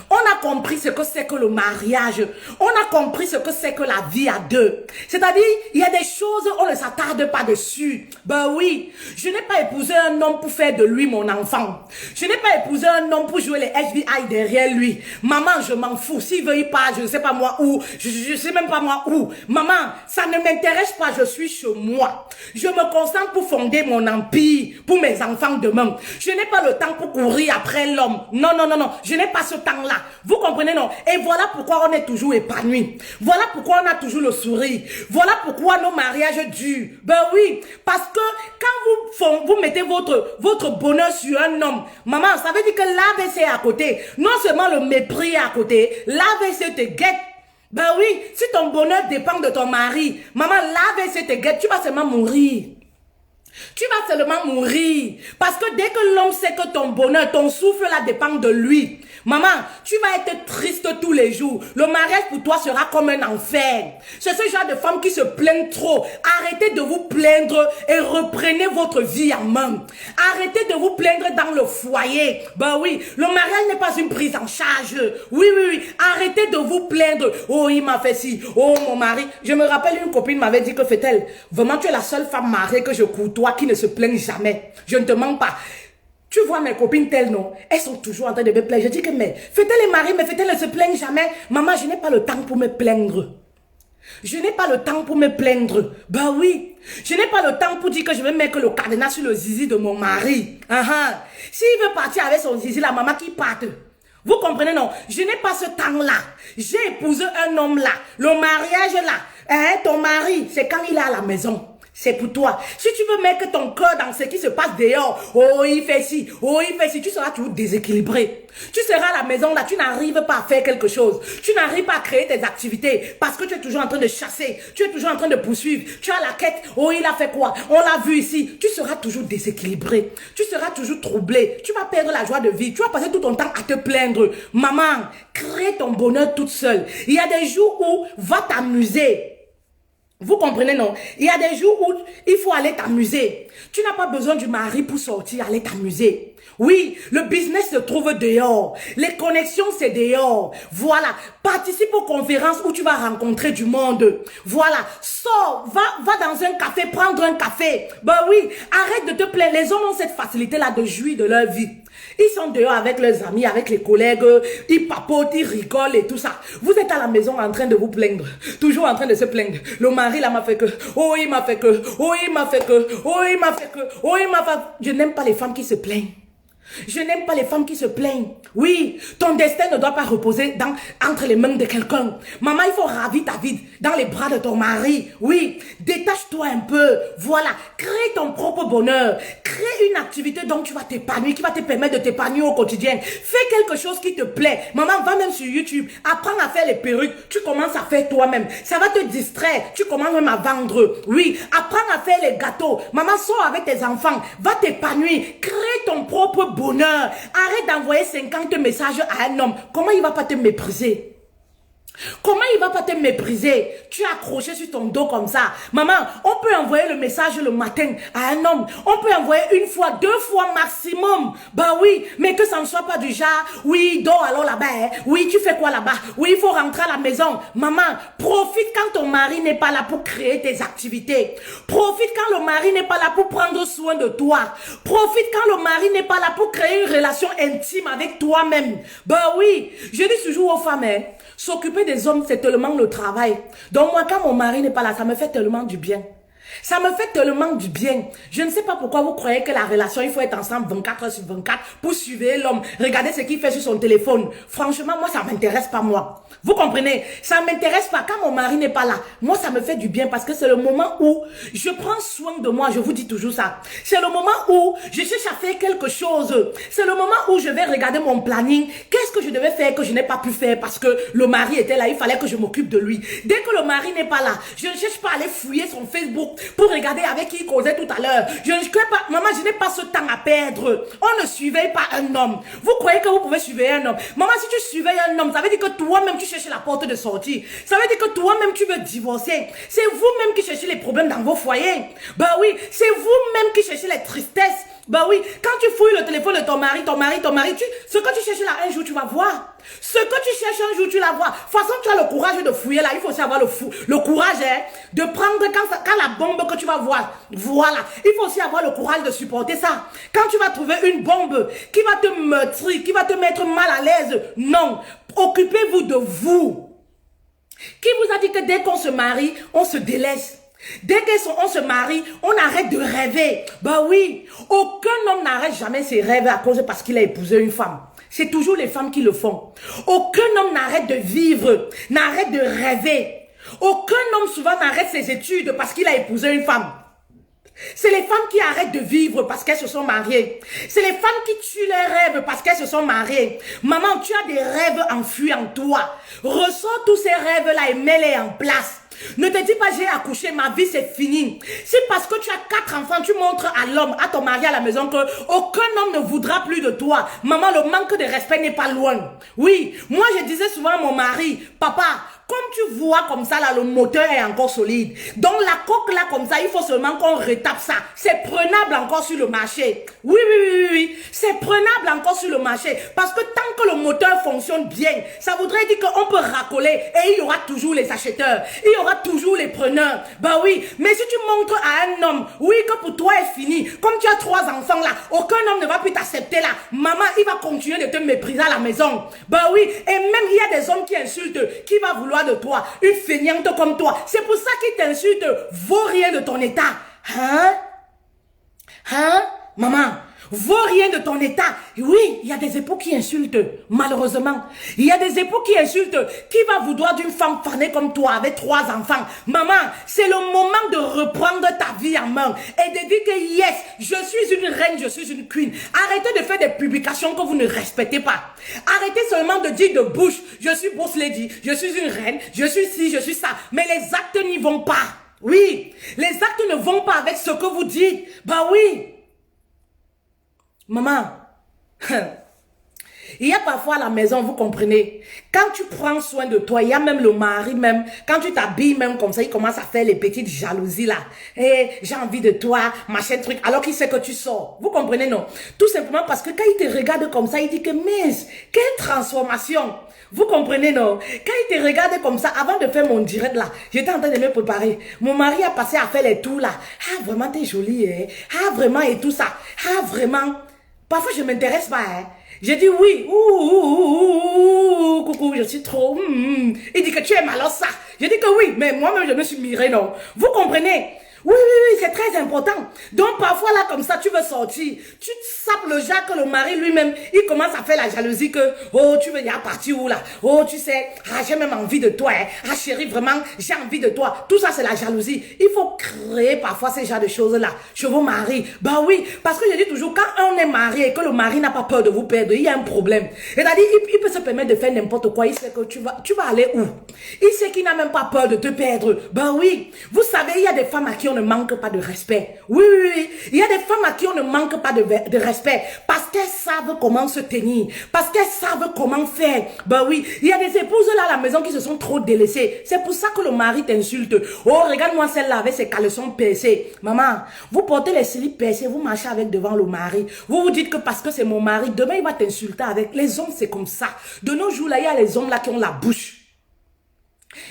On a compris ce que c'est que le mariage. On a compris ce que c'est que la vie à deux. C'est-à-dire, il y a des choses, on ne s'attarde pas dessus. Ben oui, je n'ai pas épousé un homme pour faire de lui mon enfant. Je n'ai pas épousé un homme pour jouer les FBI derrière lui. Maman, je m'en fous. S'il veut y pas, je ne sais pas moi où. Je ne sais même pas moi où. Maman, ça ne m'intéresse pas, je suis chez moi. Je me concentre pour fonder mon empire, pour mes enfants demain. Je n'ai pas le temps pour courir après l'homme. Non, non, non, non. Je n'ai pas ce temps là. Vous comprenez, non? Et voilà pourquoi on est toujours épanoui. Voilà pourquoi on a toujours le sourire. Voilà pourquoi nos mariages durent. Ben oui, parce que quand vous mettez votre bonheur sur un homme, maman, ça veut dire que l'AVC est à côté. Non seulement le mépris est à côté, l'AVC te guette. Ben oui, si ton bonheur dépend de ton mari, maman, l'AVC te guette, tu vas seulement mourir. Tu vas seulement mourir. Parce que dès que l'homme sait que ton bonheur, ton souffle là dépend de lui, maman, tu vas être triste tous les jours. Le mariage pour toi sera comme un enfer. C'est ce genre de femmes qui se plaignent trop. Arrêtez de vous plaindre et reprenez votre vie en main. Arrêtez de vous plaindre dans le foyer. Ben oui, le mariage n'est pas une prise en charge. Oui, oui, oui. Arrêtez de vous plaindre. Oh, il m'a fait ci. Oh, mon mari. Je me rappelle, une copine m'avait dit que fait-elle, vraiment, tu es la seule femme mariée que je côtoie qui ne se plaigne jamais. Je ne te mens pas. Tu vois mes copines telles, non? Elles sont toujours en train de me plaindre. Je dis que, mais, fait-elle les maris, mais fait-elle ne se plaigne jamais? Maman, je n'ai pas le temps pour me plaindre. Je n'ai pas le temps pour me plaindre. Ben oui. Je n'ai pas le temps pour dire que je vais mettre le cadenas sur le zizi de mon mari. S'il veut partir avec son zizi, la maman qui parte. Vous comprenez, non? Je n'ai pas ce temps-là. J'ai épousé un homme là. Le mariage là. Ton mari, c'est quand il est à la maison. c'est pour toi. Si tu veux mettre ton cœur dans ce qui se passe dehors, oh il fait ci, oh il fait ci, tu seras toujours déséquilibré. Tu seras à la maison là, tu n'arrives pas à faire quelque chose. Tu n'arrives pas à créer tes activités parce que tu es toujours en train de chasser. Tu es toujours en train de poursuivre. Tu as la quête, oh il a fait quoi? On l'a vu ici. Tu seras toujours déséquilibré. Tu seras toujours troublé. Tu vas perdre la joie de vivre. Tu vas passer tout ton temps à te plaindre. Maman, crée ton bonheur toute seule. Il y a des jours où va t'amuser. Vous comprenez, non? Il y a des jours où il faut aller t'amuser. Tu n'as pas besoin du mari pour sortir, aller t'amuser. Oui, le business se trouve dehors. Les connexions, c'est dehors. Voilà. Participe aux conférences où tu vas rencontrer du monde. Voilà. Sors, va dans un café, prendre un café. Ben oui, arrête de te plaindre. Les hommes ont cette facilité-là de jouir de leur vie. Ils sont dehors avec leurs amis, avec les collègues, ils papotent, ils rigolent et tout ça. Vous êtes à la maison en train de vous plaindre, toujours en train de se plaindre. Le mari là m'a fait que, oh il m'a fait que, oh il m'a fait que, oh il m'a fait que, oh il m'a fait. Je n'aime pas les femmes qui se plaignent. Je n'aime pas les femmes qui se plaignent. Oui, ton destin ne doit pas reposer entre les mains de quelqu'un. Maman, il faut ravir ta vie dans les bras de ton mari. Oui, détache-toi un peu. Voilà, crée ton propre bonheur. Crée une activité dont tu vas t'épanouir, qui va te permettre de t'épanouir au quotidien. Fais quelque chose qui te plaît. Maman, va même sur YouTube. Apprends à faire les perruques. Tu commences à faire toi-même. Ça va te distraire. Tu commences même à vendre. Oui, apprends à faire les gâteaux. Maman, sors avec tes enfants. Va t'épanouir. Crée ton propre bonheur. Arrête d'envoyer 50 messages à un homme. Comment il va pas te mépriser? Comment il va pas te mépriser? Tu es accroché sur ton dos comme ça. Maman, on peut envoyer le message le matin à un homme. On peut envoyer une fois, 2 fois maximum. Bah oui, mais que ça ne soit pas du genre, oui, dors alors là-bas. Hein? Oui, tu fais quoi là-bas? Oui, il faut rentrer à la maison. Maman, profite quand ton mari n'est pas là pour créer tes activités. Profite quand le mari n'est pas là pour prendre soin de toi. Profite quand le mari n'est pas là pour créer une relation intime avec toi-même. Bah oui, je dis toujours aux femmes, hein, s'occuper des hommes, c'est tellement le travail. Donc moi, quand mon mari n'est pas là, ça me fait tellement du bien. Ça me fait tellement du bien. Je ne sais pas pourquoi vous croyez que la relation, il faut être ensemble 24 heures sur 24 pour suivre l'homme. Regardez ce qu'il fait sur son téléphone. Franchement, moi, ça ne m'intéresse pas, moi. Vous comprenez? Ça ne m'intéresse pas. Quand mon mari n'est pas là, moi, ça me fait du bien parce que c'est le moment où je prends soin de moi. Je vous dis toujours ça. C'est le moment où je cherche à faire quelque chose. C'est le moment où je vais regarder mon planning. Qu'est-ce que je devais faire que je n'ai pas pu faire parce que le mari était là. Il fallait que je m'occupe de lui. Dès que le mari n'est pas là, je ne cherche pas à aller fouiller son Facebook pour regarder avec qui il causait tout à l'heure. Je ne sais pas, maman, je n'ai pas ce temps à perdre. On ne surveille pas un homme. Vous croyez que vous pouvez surveiller un homme? Maman, si tu surveilles un homme, ça veut dire que toi-même, tu cherches la porte de sortie. Ça veut dire que toi-même, tu veux divorcer. C'est vous-même qui cherchez les problèmes dans vos foyers. Bah oui, c'est vous-même qui cherchez les tristesses. Bah oui, quand tu fouilles le téléphone de ton mari, ce que tu cherches là, un jour, tu vas voir. Ce que tu cherches un jour, tu la vois. De toute façon, tu as le courage de fouiller là. Il faut aussi avoir le courage hein, de prendre quand la bombe que tu vas voir. Voilà. Il faut aussi avoir le courage de supporter ça. Quand tu vas trouver une bombe qui va te meurtrir, qui va te mettre mal à l'aise, non. Occupez-vous de vous. Qui vous a dit que dès qu'on se marie, on se délaisse? Dès qu'on se marie, on arrête de rêver. Bah oui, aucun homme n'arrête jamais ses rêves à cause parce qu'il a épousé une femme. C'est toujours les femmes qui le font. Aucun homme n'arrête de vivre, n'arrête de rêver. Aucun homme souvent n'arrête ses études parce qu'il a épousé une femme. C'est les femmes qui arrêtent de vivre parce qu'elles se sont mariées. C'est les femmes qui tuent leurs rêves parce qu'elles se sont mariées. Maman, tu as des rêves enfuis en toi. Ressors tous ces rêves-là et mets-les en place. Ne te dis pas j'ai accouché, ma vie c'est fini. C'est parce que tu as 4 enfants, tu montres à l'homme, à ton mari à la maison que aucun homme ne voudra plus de toi. Maman, le manque de respect n'est pas loin. Oui, moi je disais souvent à mon mari, papa, comme tu vois comme ça là, le moteur est encore solide. Donc la coque là comme ça, il faut seulement qu'on retape ça. C'est prenable encore sur le marché. Oui. C'est prenable encore sur le marché. Parce que tant que le moteur fonctionne bien, ça voudrait dire qu'on peut racoler et il y aura toujours les acheteurs. Il y aura toujours les preneurs. Bah oui, mais si tu montres à un homme, oui, que pour toi est fini, comme tu as 3 enfants là, aucun homme ne va plus t'accepter là. Maman, il va continuer de te mépriser à la maison. Bah oui, et même il y a des hommes qui insultent, qui va vouloir de toi, une feignante comme toi. C'est pour ça qu'il t'insulte, vaut rien de ton état. Hein? Maman, vaut rien de ton état. Oui, il y a des époux qui insultent, malheureusement. Il y a des époux qui insultent. Qui va vouloir d'une femme fanée comme toi avec 3 enfants? Maman, c'est le moment de reprendre ta vie en main et de dire que yes, je suis une reine, je suis une queen. Arrêtez de faire des publications que vous ne respectez pas. Arrêtez seulement de dire de bouche, je suis boss lady, je suis une reine, je suis ci, je suis ça. Mais les actes n'y vont pas. Oui, les actes ne vont pas avec ce que vous dites. Bah oui. Maman, il y a parfois à la maison, vous comprenez, quand tu prends soin de toi, il y a même le mari même, quand tu t'habilles même comme ça, il commence à faire les petites jalousies là. Eh, j'ai envie de toi, machin truc, alors qu'il sait que tu sors. Vous comprenez, non? Tout simplement parce que quand il te regarde comme ça, il dit que, mince, quelle transformation. Vous comprenez, non? Quand il te regarde comme ça, avant de faire mon direct là, j'étais en train de me préparer. Mon mari a passé à faire les tours là. Ah, vraiment, t'es jolie, hein? Ah, vraiment, et tout ça. Ah, vraiment. Parfois, je ne m'intéresse pas, hein? J'ai dit oui. Coucou, je suis trop. Il dit que tu aimes alors ça. J'ai dit que oui, mais moi-même, je me suis mirée, non? Vous comprenez? Oui, c'est très important. Donc, parfois, là, comme ça, tu veux sortir. Tu sapes le genre que le mari lui-même, il commence à faire la jalousie que, oh, tu veux y aller partir où, là? Oh, tu sais, ah, j'ai même envie de toi, hein. Ah, chérie, vraiment, j'ai envie de toi. Tout ça, c'est la jalousie. Il faut créer parfois ces genres de choses-là chez vos maris. Bah oui, parce que je dis toujours, quand on est marié et que le mari n'a pas peur de vous perdre, il y a un problème. C'est-à-dire, il peut se permettre de faire n'importe quoi. Il sait que tu vas aller où? Il sait qu'il n'a même pas peur de te perdre. Bah oui, vous savez, il y a des femmes à qui on ne manque pas de respect. Oui. Il y a des femmes à qui on ne manque pas de respect parce qu'elles savent comment se tenir, parce qu'elles savent comment faire. Ben oui, il y a des épouses là à la maison qui se sont trop délaissées. C'est pour ça que le mari t'insulte. Oh, regarde-moi celle-là avec ses caleçons percés. Maman, vous portez les slips percés, vous marchez avec devant le mari. Vous vous dites que parce que c'est mon mari, demain il va t'insulter avec. Les hommes, c'est comme ça. De nos jours là, il y a les hommes là qui ont la bouche.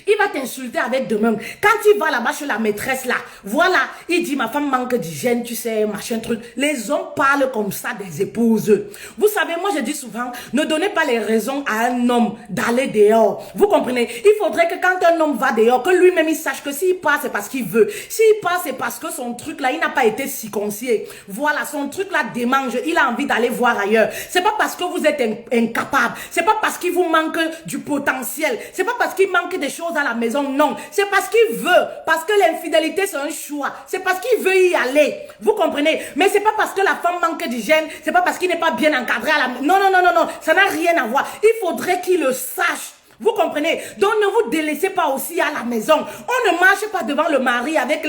Il va t'insulter avec de même. Quand il va là-bas chez la maîtresse là, voilà, il dit ma femme manque d'hygiène, tu sais, machin truc. Les hommes parlent comme ça des épouses. Vous savez, moi je dis souvent, ne donnez pas les raisons à un homme d'aller dehors. Vous comprenez? Il faudrait que quand un homme va dehors, que lui-même il sache que s'il part, c'est parce qu'il veut. S'il part, c'est parce que son truc là, il n'a pas été circoncis. Voilà, son truc là démange, il a envie d'aller voir ailleurs. C'est pas parce que vous êtes incapable. C'est pas parce qu'il vous manque du potentiel. C'est pas parce qu'il manque des choses à la maison, non. C'est parce qu'il veut. Parce que l'infidélité, c'est un choix. C'est parce qu'il veut y aller. Vous comprenez? Mais c'est pas parce que la femme manque d'hygiène, c'est pas parce qu'il n'est pas bien encadré à la maison. Non. Ça n'a rien à voir. Il faudrait qu'il le sache. Vous comprenez? Donc ne vous délaissez pas aussi à la maison. On ne marche pas devant le mari avec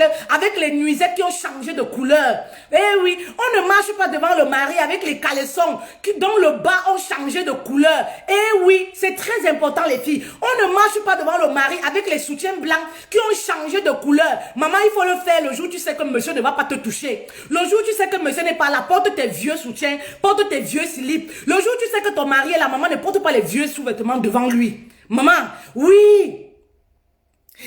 les nuisettes qui ont changé de couleur. Eh oui, on ne marche pas devant le mari avec les caleçons dont le bas ont changé de couleur. Eh oui, c'est très important les filles. On ne marche pas devant le mari avec les soutiens blancs qui ont changé de couleur. Maman, il faut le faire le jour où tu sais que monsieur ne va pas te toucher. Le jour où tu sais que monsieur n'est pas là, porte tes vieux soutiens, porte tes vieux slips. Le jour où tu sais que ton mari et la maman ne portent pas les vieux sous-vêtements devant lui. Maman, oui.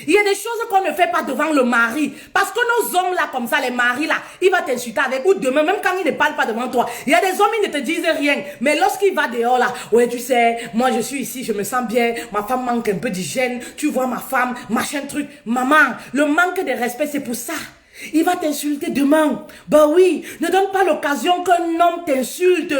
Il y a des choses qu'on ne fait pas devant le mari. Parce que nos hommes là, comme ça, les maris là, il va t'insulter avec, ou demain, même quand il ne parle pas devant toi. Il y a des hommes, ils ne te disent rien. Mais lorsqu'il va dehors là, ouais, tu sais, moi je suis ici, je me sens bien, ma femme manque un peu d'hygiène, tu vois ma femme, machin truc. Maman, le manque de respect, c'est pour ça. Il va t'insulter demain. Bah oui, ne donne pas l'occasion qu'un homme t'insulte.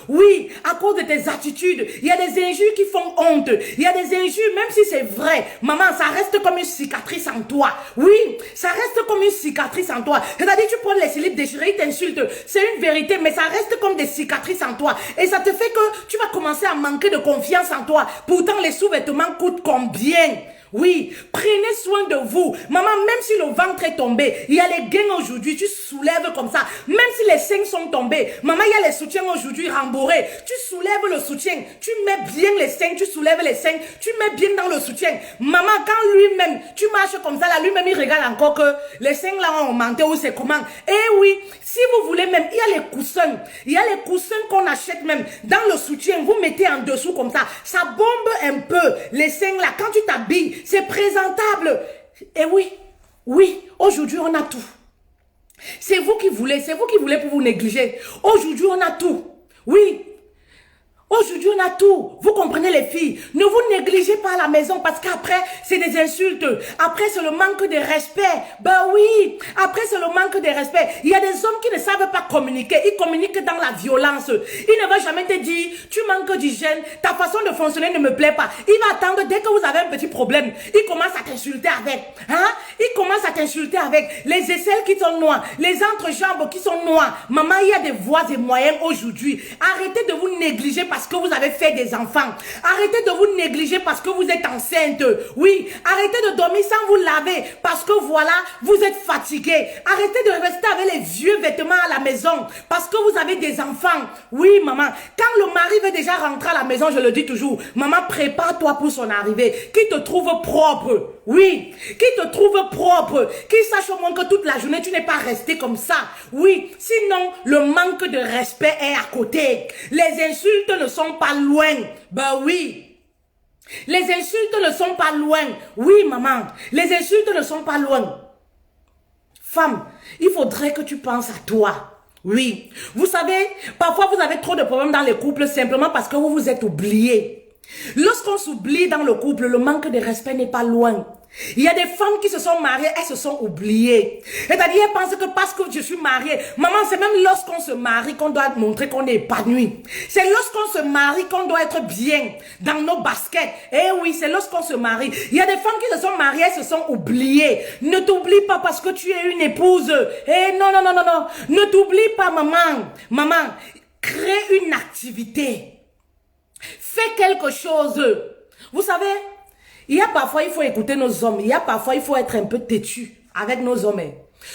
Oui, à cause de tes attitudes. Il y a des injures qui font honte. Il y a des injures, même si c'est vrai. Maman, ça reste comme une cicatrice en toi. Oui, ça reste comme une cicatrice en toi. C'est-à-dire, tu prends les slips déchirés, ils t'insultent. C'est une vérité, mais ça reste comme des cicatrices en toi. Et ça te fait que tu vas commencer à manquer de confiance en toi. Pourtant, les sous-vêtements coûtent combien? Oui, prenez soin de vous. Maman, même si le ventre est tombé, il y a les gains aujourd'hui, tu soulèves comme ça. Même si les seins sont tombés, maman, il y a les soutiens aujourd'hui rembourrés. Tu soulèves le soutien, tu mets bien les seins, tu soulèves les seins, tu mets bien dans le soutien. Maman, quand lui-même, tu marches comme ça, là, lui-même, il regarde encore que les seins là ont augmenté ou c'est comment. Eh oui, si vous voulez même, il y a les coussins. Il y a les coussins qu'on achète même dans le soutien. Vous mettez en dessous comme ça. Ça bombe un peu les seins là. Quand tu t'habilles, c'est présentable. Et oui, aujourd'hui on a tout. C'est vous qui voulez pour vous négliger. Aujourd'hui on a tout. Oui, Aujourd'hui, on a tout. Vous comprenez les filles? Ne vous négligez pas à la maison parce qu'après, c'est des insultes. Après, c'est le manque de respect. Ben oui. Après, c'est le manque de respect. Il y a des hommes qui ne savent pas communiquer. Ils communiquent dans la violence. Il ne va jamais te dire, tu manques d'hygiène, ta façon de fonctionner ne me plaît pas. Il va attendre dès que vous avez un petit problème. Il commence à t'insulter avec. Hein? Il commence à t'insulter avec les aisselles qui sont noires, les entrejambes qui sont noires. Maman, il y a des voies et moyens aujourd'hui. Arrêtez de vous négliger parce que vous avez fait des enfants. Arrêtez de vous négliger parce que vous êtes enceinte. Oui, arrêtez de dormir sans vous laver parce que voilà, vous êtes fatigué. Arrêtez de rester avec les vieux vêtements à la maison parce que vous avez des enfants. Oui, maman, quand le mari veut déjà rentrer à la maison, je le dis toujours, maman, prépare-toi pour son arrivée. Qu'il te trouve propre. Oui, qu'il te trouve propre. Qu'il sache au moins que toute la journée, tu n'es pas resté comme ça. Oui, sinon, le manque de respect est à côté. Les insultes ne sont pas loin. Ben oui. Les insultes ne sont pas loin. Oui, maman. Les insultes ne sont pas loin. Femme, il faudrait que tu penses à toi. Oui. Vous savez, parfois vous avez trop de problèmes dans les couples simplement parce que vous vous êtes oubliés. Lorsqu'on s'oublie dans le couple, le manque de respect n'est pas loin. Il y a des femmes qui se sont mariées, elles se sont oubliées. C'est-à-dire, elles pensent que parce que je suis mariée, maman, c'est même lorsqu'on se marie qu'on doit montrer qu'on est épanoui. C'est lorsqu'on se marie qu'on doit être bien dans nos baskets. Eh oui, c'est lorsqu'on se marie. Il y a des femmes qui se sont mariées, elles se sont oubliées. Ne t'oublie pas parce que tu es une épouse. Eh non, non, non, non, non. Ne t'oublie pas, maman. Maman, crée une activité. Fais quelque chose. Vous savez, il y a parfois, il faut écouter nos hommes. Il y a parfois, il faut être un peu têtu avec nos hommes.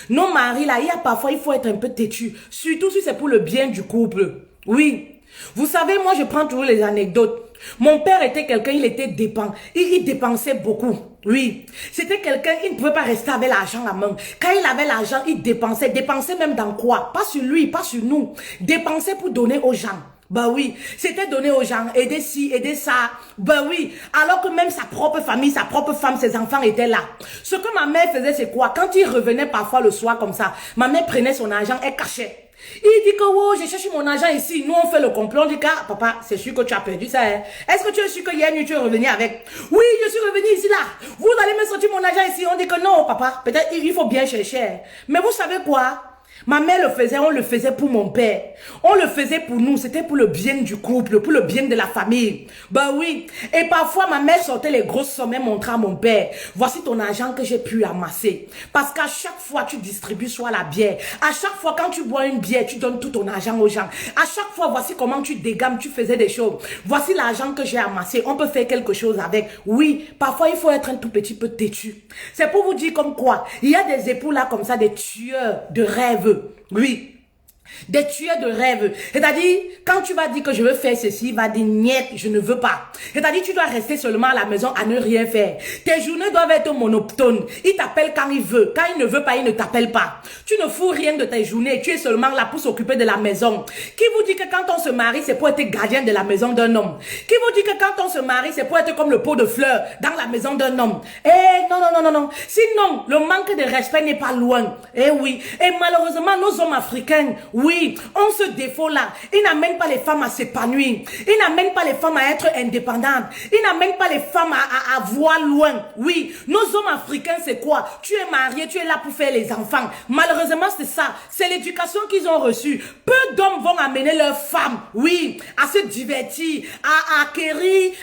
Nos maris, là, il y a parfois, il faut être un peu têtu. Surtout si c'est pour le bien du couple. Oui. Vous savez, moi, je prends toujours les anecdotes. Mon père était quelqu'un, il était dépendant. Il dépensait beaucoup. Oui. C'était quelqu'un, il ne pouvait pas rester avec l'argent à la main. Quand il avait l'argent, il dépensait. Dépensait même dans quoi? Pas sur lui, pas sur nous. Dépensait pour donner aux gens. Bah oui, c'était donné aux gens, aider ci, aider ça. Bah oui, alors que même sa propre famille, sa propre femme, ses enfants étaient là. Ce que ma mère faisait, c'est quoi? Quand il revenait parfois le soir comme ça, ma mère prenait son argent, elle cachait. Il dit que, oh, j'ai cherché mon argent ici. Nous, on fait le complot. On dit que, ah, papa, c'est sûr que tu as perdu ça. Hein? Est-ce que tu es sûr que hier nuit, tu es revenu avec? Oui, je suis revenu ici, là. Vous allez me sortir mon argent ici. On dit que non, papa. Peut-être il faut bien chercher. Mais vous savez quoi? Ma mère le faisait, on le faisait pour mon père. On le faisait pour nous, c'était pour le bien du couple, pour le bien de la famille. Ben oui. Et parfois, ma mère sortait les grosses sommes et montrait à mon père, voici ton argent que j'ai pu amasser. Parce qu'à chaque fois, tu distribues soit la bière. À chaque fois, quand tu bois une bière, tu donnes tout ton argent aux gens. À chaque fois, voici comment tu dégammes, tu faisais des choses. Voici l'argent que j'ai amassé. On peut faire quelque chose avec. Oui, parfois, il faut être un tout petit peu têtu. C'est pour vous dire comme quoi, il y a des époux là comme ça, des tueurs de rêves. Oui. Des tueurs de rêve. C'est-à-dire, quand tu vas dire que je veux faire ceci, il va dire, niet, je ne veux pas. C'est-à-dire, tu dois rester seulement à la maison à ne rien faire. Tes journées doivent être monotones. Il t'appelle quand il veut. Quand il ne veut pas, il ne t'appelle pas. Tu ne fous rien de tes journées. Tu es seulement là pour s'occuper de la maison. Qui vous dit que quand on se marie, c'est pour être gardien de la maison d'un homme? Qui vous dit que quand on se marie, c'est pour être comme le pot de fleurs dans la maison d'un homme? Eh, non, non, non, non, non. Sinon, le manque de respect n'est pas loin. Eh oui. Et malheureusement, nos hommes africains, oui, ont ce défaut-là. Ils n'amènent pas les femmes à s'épanouir. Ils n'amènent pas les femmes à être indépendantes. Ils n'amènent pas les femmes à voir loin. Oui, nos hommes africains, c'est quoi? Tu es marié, tu es là pour faire les enfants. Malheureusement, c'est ça. C'est l'éducation qu'ils ont reçue. Peu d'hommes vont amener leurs femmes, oui, à se divertir, à acquérir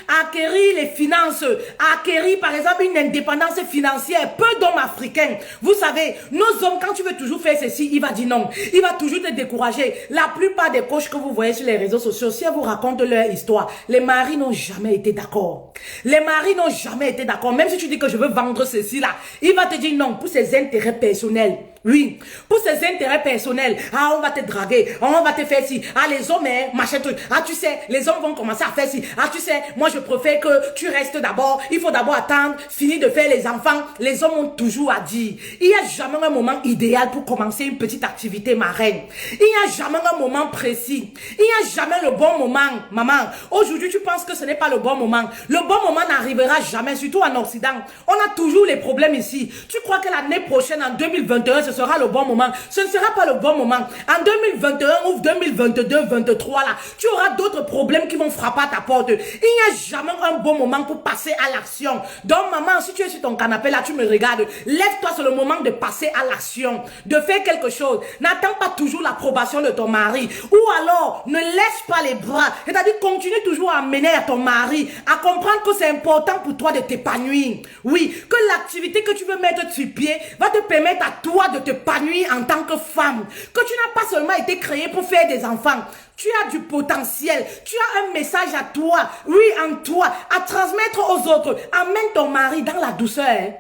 les finances, à acquérir, par exemple, une indépendance financière. Peu d'hommes africains. Vous savez, nos hommes, quand tu veux toujours faire ceci, il va dire non. Il va toujours te décourager. La plupart des coachs que vous voyez sur les réseaux sociaux, si elles vous racontent leur histoire, les maris n'ont jamais été d'accord. Les maris n'ont jamais été d'accord. Même si tu dis que je veux vendre ceci là, il va te dire non pour ses intérêts personnels. Oui, pour ses intérêts personnels. Ah, on va te draguer. Ah, on va te faire ci. Ah, les hommes, hein, machin truc. Ah, tu sais, les hommes vont commencer à faire ci. Ah, tu sais, moi je préfère que tu restes d'abord. Il faut d'abord attendre, finir de faire les enfants. Les hommes ont toujours à dire. Il n'y a jamais un moment idéal pour commencer une petite activité marraine. Il n'y a jamais un moment précis. Il n'y a jamais le bon moment, maman. Aujourd'hui, tu penses que ce n'est pas le bon moment. Le bon moment n'arrivera jamais, surtout en Occident. On a toujours les problèmes ici. Tu crois que l'année prochaine, en 2021, ce sera le bon moment. Ce ne sera pas le bon moment. En 2021 ou 2022, 2023, là, tu auras d'autres problèmes qui vont frapper à ta porte. Il n'y a jamais un bon moment pour passer à l'action. Donc, maman, si tu es sur ton canapé, là, tu me regardes. Lève-toi, c'est le moment de passer à l'action, de faire quelque chose. N'attends pas toujours l'approbation de ton mari. Ou alors, ne laisse pas les bras. C'est-à-dire, continue toujours à mener à ton mari, à comprendre que c'est important pour toi de t'épanouir. Oui, que l'activité que tu veux mettre sur pied va te permettre à toi de t'épanouir en tant que femme. Que tu n'as pas seulement été créée pour faire des enfants. Tu as du potentiel, tu as un message à toi, oui, en toi, à transmettre aux autres. Amène ton mari dans la douceur, hein.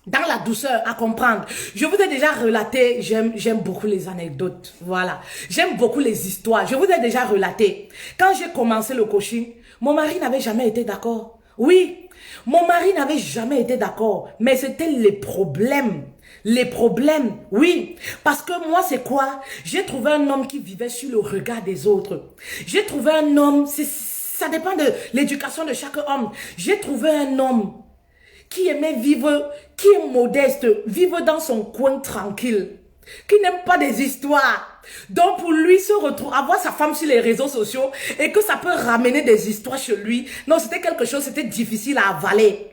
Dans la douceur, à comprendre. Je vous ai déjà relaté, j'aime beaucoup les anecdotes, voilà. J'aime beaucoup les histoires, je vous ai déjà relaté. Quand j'ai commencé le coaching, mon mari n'avait jamais été d'accord. Oui, mon mari n'avait jamais été d'accord, mais c'était les problèmes. Les problèmes, oui. Parce que moi, c'est quoi? J'ai trouvé un homme qui vivait sur le regard des autres. J'ai trouvé un homme, ça dépend de l'éducation de chaque homme. J'ai trouvé un homme qui aimait vivre, qui est modeste, vivre dans son coin tranquille, qui n'aime pas des histoires. Donc pour lui, avoir sa femme sur les réseaux sociaux et que ça peut ramener des histoires chez lui, non, c'était quelque chose, c'était difficile à avaler.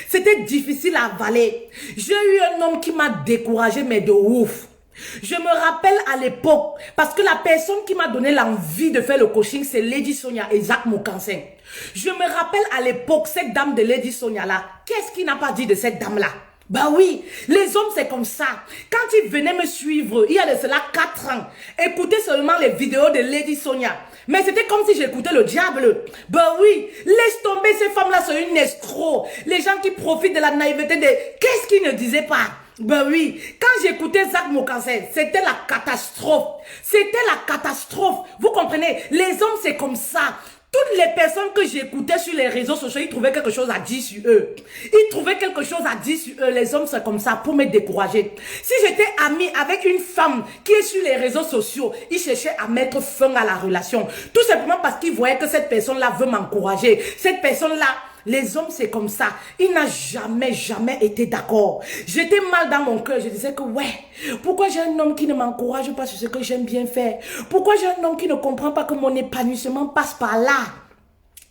C'était difficile à avaler. J'ai eu un homme qui m'a découragé, mais de ouf. Je me rappelle à l'époque, parce que la personne qui m'a donné l'envie de faire le coaching, c'est Lady Sonia et Zach Mokansen. Je me rappelle à l'époque, cette dame de Lady Sonia là, qu'est-ce qu'il n'a pas dit de cette dame là? Bah oui, les hommes c'est comme ça. Quand ils venaient me suivre, il y a de cela 4 ans, écoutez seulement les vidéos de Lady Sonia. Mais c'était comme si j'écoutais le diable. Ben oui, laisse tomber ces femmes-là, c'est une escroc. Les gens qui profitent de la naïveté de... Qu'est-ce qu'ils ne disaient pas? Ben oui, quand j'écoutais Zach Mokansen, c'était la catastrophe. C'était la catastrophe. Vous comprenez? Les hommes, c'est comme ça. Toutes les personnes que j'écoutais sur les réseaux sociaux, ils trouvaient quelque chose à dire sur eux. Ils trouvaient quelque chose à dire sur eux. Les hommes, c'est comme ça pour me décourager. Si j'étais amie avec une femme qui est sur les réseaux sociaux, ils cherchaient à mettre fin à la relation. Tout simplement parce qu'ils voyaient que cette personne-là veut m'encourager. Cette personne-là... Les hommes, c'est comme ça. Il n'a jamais été d'accord. J'étais mal dans mon cœur. Je disais que, ouais, pourquoi j'ai un homme qui ne m'encourage pas sur ce que j'aime bien faire? Pourquoi j'ai un homme qui ne comprend pas que mon épanouissement passe par là?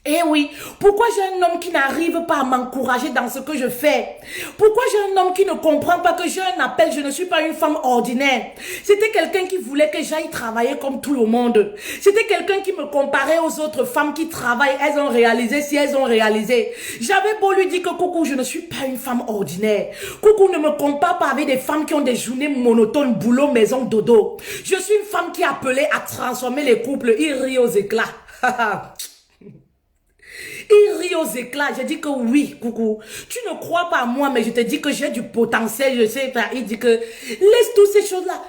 Eh oui, pourquoi j'ai un homme qui n'arrive pas à m'encourager dans ce que je fais? Pourquoi j'ai un homme qui ne comprend pas que j'ai un appel, je ne suis pas une femme ordinaire? C'était quelqu'un qui voulait que j'aille travailler comme tout le monde. C'était quelqu'un qui me comparait aux autres femmes qui travaillent, elles ont réalisé si elles ont réalisé. J'avais beau lui dire que coucou, je ne suis pas une femme ordinaire. Coucou, ne me compare pas avec des femmes qui ont des journées monotones, boulot, maison, dodo. Je suis une femme qui est appelée à transformer les couples. Il rit aux éclats. Il rit aux éclats. J'ai dit que oui, coucou. Tu ne crois pas à moi, mais je te dis que j'ai du potentiel. Je sais pas. Il dit que laisse toutes ces choses-là.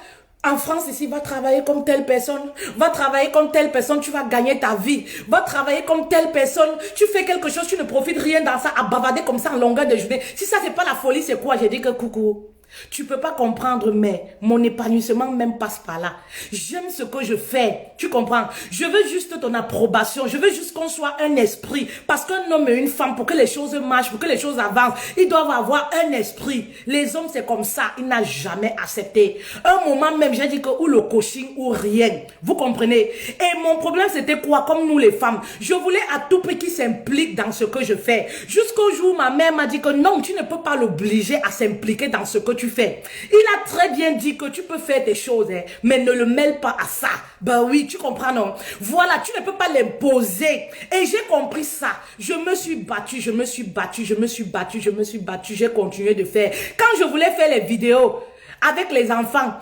En France, ici, va travailler comme telle personne. Va travailler comme telle personne. Tu vas gagner ta vie. Va travailler comme telle personne. Tu fais quelque chose. Tu ne profites rien dans ça. À bavarder comme ça en longueur de journée. Si ça, c'est pas la folie, c'est quoi? J'ai dit que coucou. Tu peux pas comprendre, mais mon épanouissement même passe par là. J'aime ce que je fais. Tu comprends? Je veux juste ton approbation. Je veux juste qu'on soit un esprit. Parce qu'un homme et une femme, pour que les choses marchent, pour que les choses avancent, ils doivent avoir un esprit. Les hommes, c'est comme ça. Ils n'ont jamais accepté. Un moment même, j'ai dit que ou le coaching ou rien. Vous comprenez? Et mon problème, c'était quoi? Comme nous les femmes, je voulais à tout prix qu'ils s'impliquent dans ce que je fais. Jusqu'au jour où ma mère m'a dit que non, tu ne peux pas l'obliger à s'impliquer dans ce que tu fais. Il a très bien dit que tu peux faire des choses, hein, mais ne le mêle pas à ça. Ben oui, tu comprends, non? Voilà, tu ne peux pas l'imposer. Et j'ai compris ça. Je me suis battue, j'ai continué de faire. Quand je voulais faire les vidéos avec les enfants,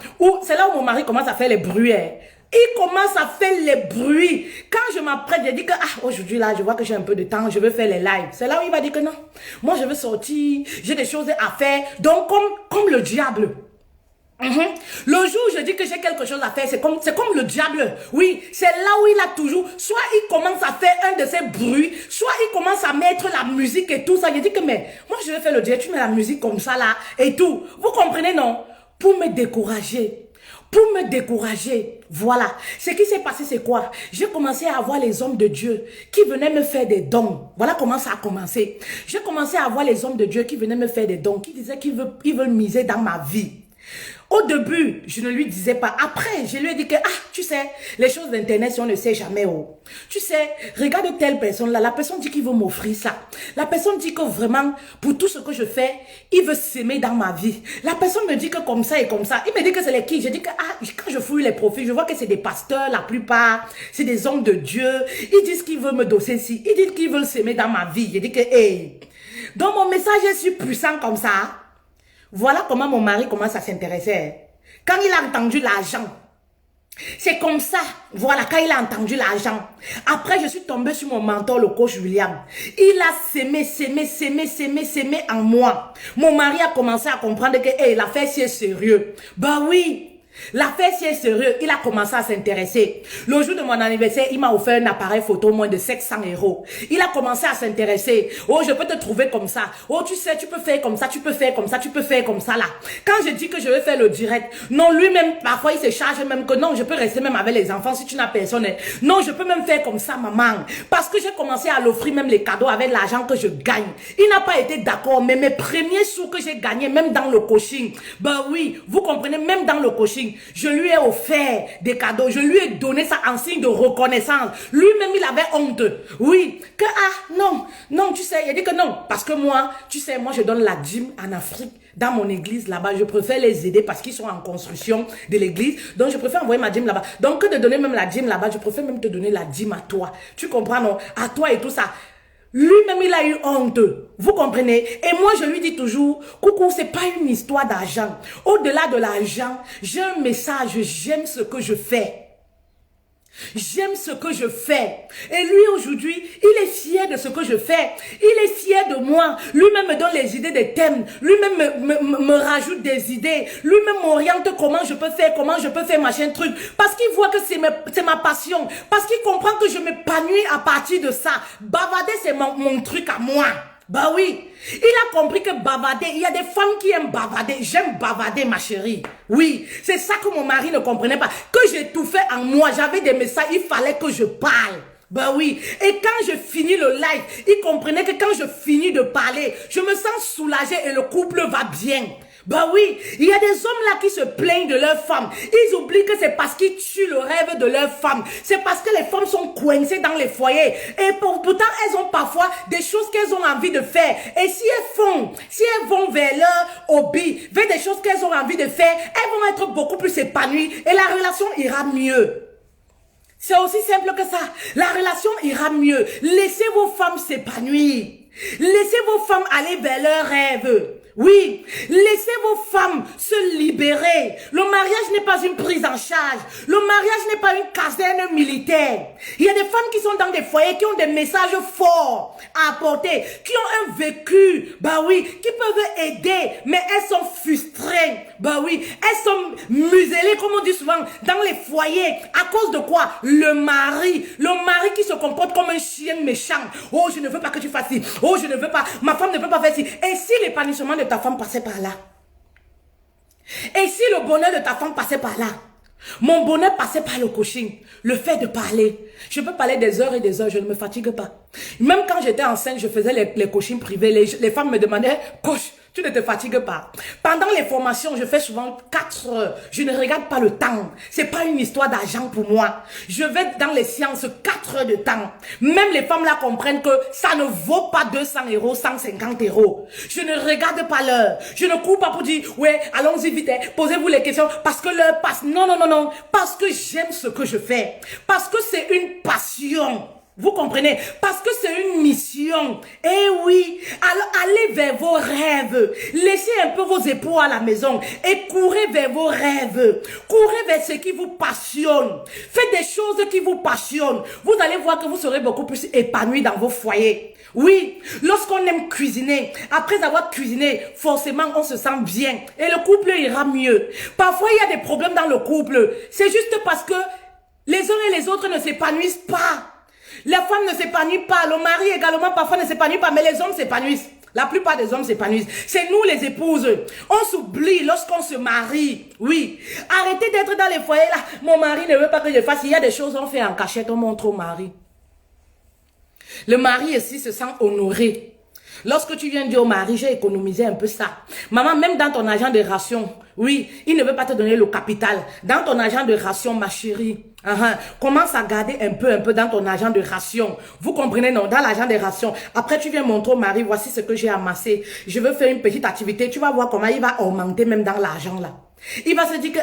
c'est là où mon mari commence à faire les bruits, hein. Il commence à faire les bruits. Quand je m'apprête, j'ai dit que aujourd'hui là, je vois que j'ai un peu de temps, je veux faire les lives. C'est là où il va dire que non. Moi, je veux sortir, j'ai des choses à faire. Donc, comme le diable. Le jour où je dis que j'ai quelque chose à faire, c'est comme le diable. Oui, c'est là où il a toujours, soit il commence à faire un de ses bruits, soit il commence à mettre la musique et tout ça. J'ai dit que mais moi je vais faire le diable, tu mets la musique comme ça là et tout. Vous comprenez, non? Pour me décourager. Pour me décourager, voilà. Ce qui s'est passé, c'est quoi? J'ai commencé à avoir les hommes de Dieu qui venaient me faire des dons. Voilà comment ça a commencé. J'ai commencé à avoir les hommes de Dieu qui venaient me faire des dons, qui disaient qu'ils veulent miser dans ma vie. Au début, je ne lui disais pas. Après, je lui ai dit que, tu sais, les choses d'Internet, si on ne sait jamais, oh. Tu sais, regarde telle personne-là. La personne dit qu'il veut m'offrir ça. La personne dit que vraiment, pour tout ce que je fais, il veut s'aimer dans ma vie. La personne me dit que comme ça et comme ça. Il me dit que c'est les qui. Je dis que, quand je fouille les profils, je vois que c'est des pasteurs, la plupart. C'est des hommes de Dieu. Ils disent qu'ils veulent me doser ici. Ils disent qu'ils veulent s'aimer dans ma vie. Je dis que, hey. Donc, mon message est si puissant comme ça. Voilà comment mon mari commence à s'intéresser. Quand il a entendu l'argent, c'est comme ça. Voilà, quand il a entendu l'argent. Après, je suis tombée sur mon mentor, le coach William. Il a sémé en moi. Mon mari a commencé à comprendre que hey, l'affaire c'est sérieux. Bah oui. L'affaire c'est sérieux, il a commencé à s'intéresser. Le jour de mon anniversaire, il m'a offert un appareil photo moins de 700 €. Il a commencé à s'intéresser. Oh, je peux te trouver comme ça. Oh, tu sais, tu peux faire comme ça, tu peux faire comme ça, tu peux faire comme ça là. Quand je dis que je vais faire le direct, non, lui-même, parfois il se charge même que non, je peux rester même avec les enfants si tu n'as personne. Non, je peux même faire comme ça, maman. Parce que j'ai commencé à l'offrir même les cadeaux avec l'argent que je gagne. Il n'a pas été d'accord, mais mes premiers sous que j'ai gagnés, même dans le coaching, bah oui, vous comprenez, même dans le coaching, je lui ai offert des cadeaux. Je lui ai donné ça en signe de reconnaissance. Lui-même, il avait honte. Oui. Que, non, tu sais, il a dit que non. Parce que moi, tu sais, moi, je donne la dîme en Afrique. Dans mon église là-bas, je préfère les aider parce qu'ils sont en construction de l'église. Donc, je préfère envoyer ma dîme là-bas. Donc, que de donner même la dîme là-bas, je préfère même te donner la dîme à toi. Tu comprends, non? À toi et tout ça. Lui-même, il a eu honte. Vous comprenez? Et moi, je lui dis toujours, coucou, c'est pas une histoire d'argent. Au-delà de l'argent, j'ai un message, j'aime ce que je fais. J'aime ce que je fais. Et lui, aujourd'hui, il est fier de ce que je fais. Il est fier de moi. Lui-même me donne les idées des thèmes. Lui-même me rajoute des idées. Lui-même m'oriente comment je peux faire machin truc. Parce qu'il voit que c'est ma passion. Parce qu'il comprend que je m'épanouis à partir de ça. Bavarder, c'est mon truc à moi. Bah oui, il a compris que bavarder, il y a des femmes qui aiment bavarder. J'aime bavarder, ma chérie. Oui, c'est ça que mon mari ne comprenait pas. Que j'étouffais en moi, j'avais des messages, il fallait que je parle. Bah oui, et quand je finis le live, il comprenait que quand je finis de parler, je me sens soulagée et le couple va bien. Bah oui, il y a des hommes là qui se plaignent de leurs femmes. Ils oublient que c'est parce qu'ils tuent le rêve de leurs femmes. C'est parce que les femmes sont coincées dans les foyers. Et pourtant, elles ont parfois des choses qu'elles ont envie de faire. Et si elles vont vers leur hobby, vers des choses qu'elles ont envie de faire, elles vont être beaucoup plus épanouies et la relation ira mieux. C'est aussi simple que ça. La relation ira mieux. Laissez vos femmes s'épanouir. Laissez vos femmes aller vers leurs rêves. Oui, laissez vos femmes se libérer. Le mariage n'est pas une prise en charge. Le mariage n'est pas une caserne militaire. Il y a des femmes qui sont dans des foyers, qui ont des messages forts à apporter, qui ont un vécu, bah oui, qui peuvent aider, mais elles sont frustrées, bah oui, elles sont muselées, comme on dit souvent, dans les foyers. À cause de quoi? Le mari qui se comporte comme un chien méchant. Oh, je ne veux pas que tu fasses ci. Oh, je ne veux pas, ma femme ne peut pas faire ci. Et si l'épanouissement de ta femme passait par là? Et si le bonheur de ta femme passait par là? Mon bonheur passait par le coaching, le fait de parler. Je peux parler des heures et des heures, je ne me fatigue pas. Même quand j'étais enceinte, je faisais les coachings privés. Les femmes me demandaient, coach, tu ne te fatigues pas. Pendant les formations, je fais souvent 4 heures. Je ne regarde pas le temps. C'est pas une histoire d'argent pour moi. Je vais dans les séances 4 heures de temps. Même les femmes là comprennent que ça ne vaut pas 200 €, 150 €. Je ne regarde pas l'heure. Je ne cours pas pour dire, ouais, allons-y vite, posez-vous les questions parce que l'heure passe. Non, non, non, non. Parce que j'aime ce que je fais. Parce que c'est une passion. Vous comprenez? Parce que c'est une mission. Eh oui. Alors, allez vers vos rêves. Laissez un peu vos époux à la maison et courez vers vos rêves. Courez vers ce qui vous passionne. Faites des choses qui vous passionnent. Vous allez voir que vous serez beaucoup plus épanoui dans vos foyers. Oui, lorsqu'on aime cuisiner, après avoir cuisiné, forcément on se sent bien et le couple ira mieux. Parfois, il y a des problèmes dans le couple. C'est juste parce que les uns et les autres ne s'épanouissent pas. La femme ne s'épanouit pas, le mari également parfois ne s'épanouit pas, mais les hommes s'épanouissent. La plupart des hommes s'épanouissent. C'est nous les épouses. On s'oublie lorsqu'on se marie. Oui. Arrêtez d'être dans les foyers là. Mon mari ne veut pas que je fasse. Il y a des choses qu'on fait en cachette, on montre au mari. Le mari ici se sent honoré. Lorsque tu viens dire au mari, j'ai économisé un peu ça. Maman, même dans ton argent de ration, oui, il ne veut pas te donner le capital. Dans ton argent de ration, ma chérie, commence à garder un peu dans ton argent de ration. Vous comprenez, non? Dans l'argent de ration. Après, tu viens montrer au mari, voici ce que j'ai amassé. Je veux faire une petite activité. Tu vas voir comment il va augmenter même dans l'argent là. Il va se dire que,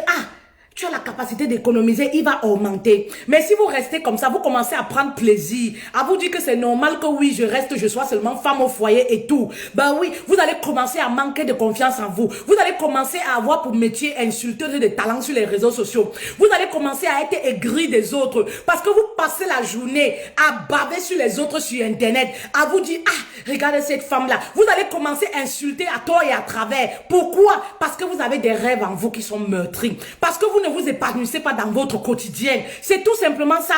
tu as la capacité d'économiser, il va augmenter. Mais si vous restez comme ça, vous commencez à prendre plaisir, à vous dire que c'est normal que oui, je sois seulement femme au foyer et tout. Ben oui, vous allez commencer à manquer de confiance en vous. Vous allez commencer à avoir pour métier insulteuse de talent sur les réseaux sociaux. Vous allez commencer à être aigri des autres parce que vous passez la journée à baver sur les autres sur Internet, à vous dire, regardez cette femme-là. Vous allez commencer à insulter à tort et à travers. Pourquoi? Parce que vous avez des rêves en vous qui sont meurtris. Parce que vous ne vous épanouissez pas dans votre quotidien. C'est tout simplement ça.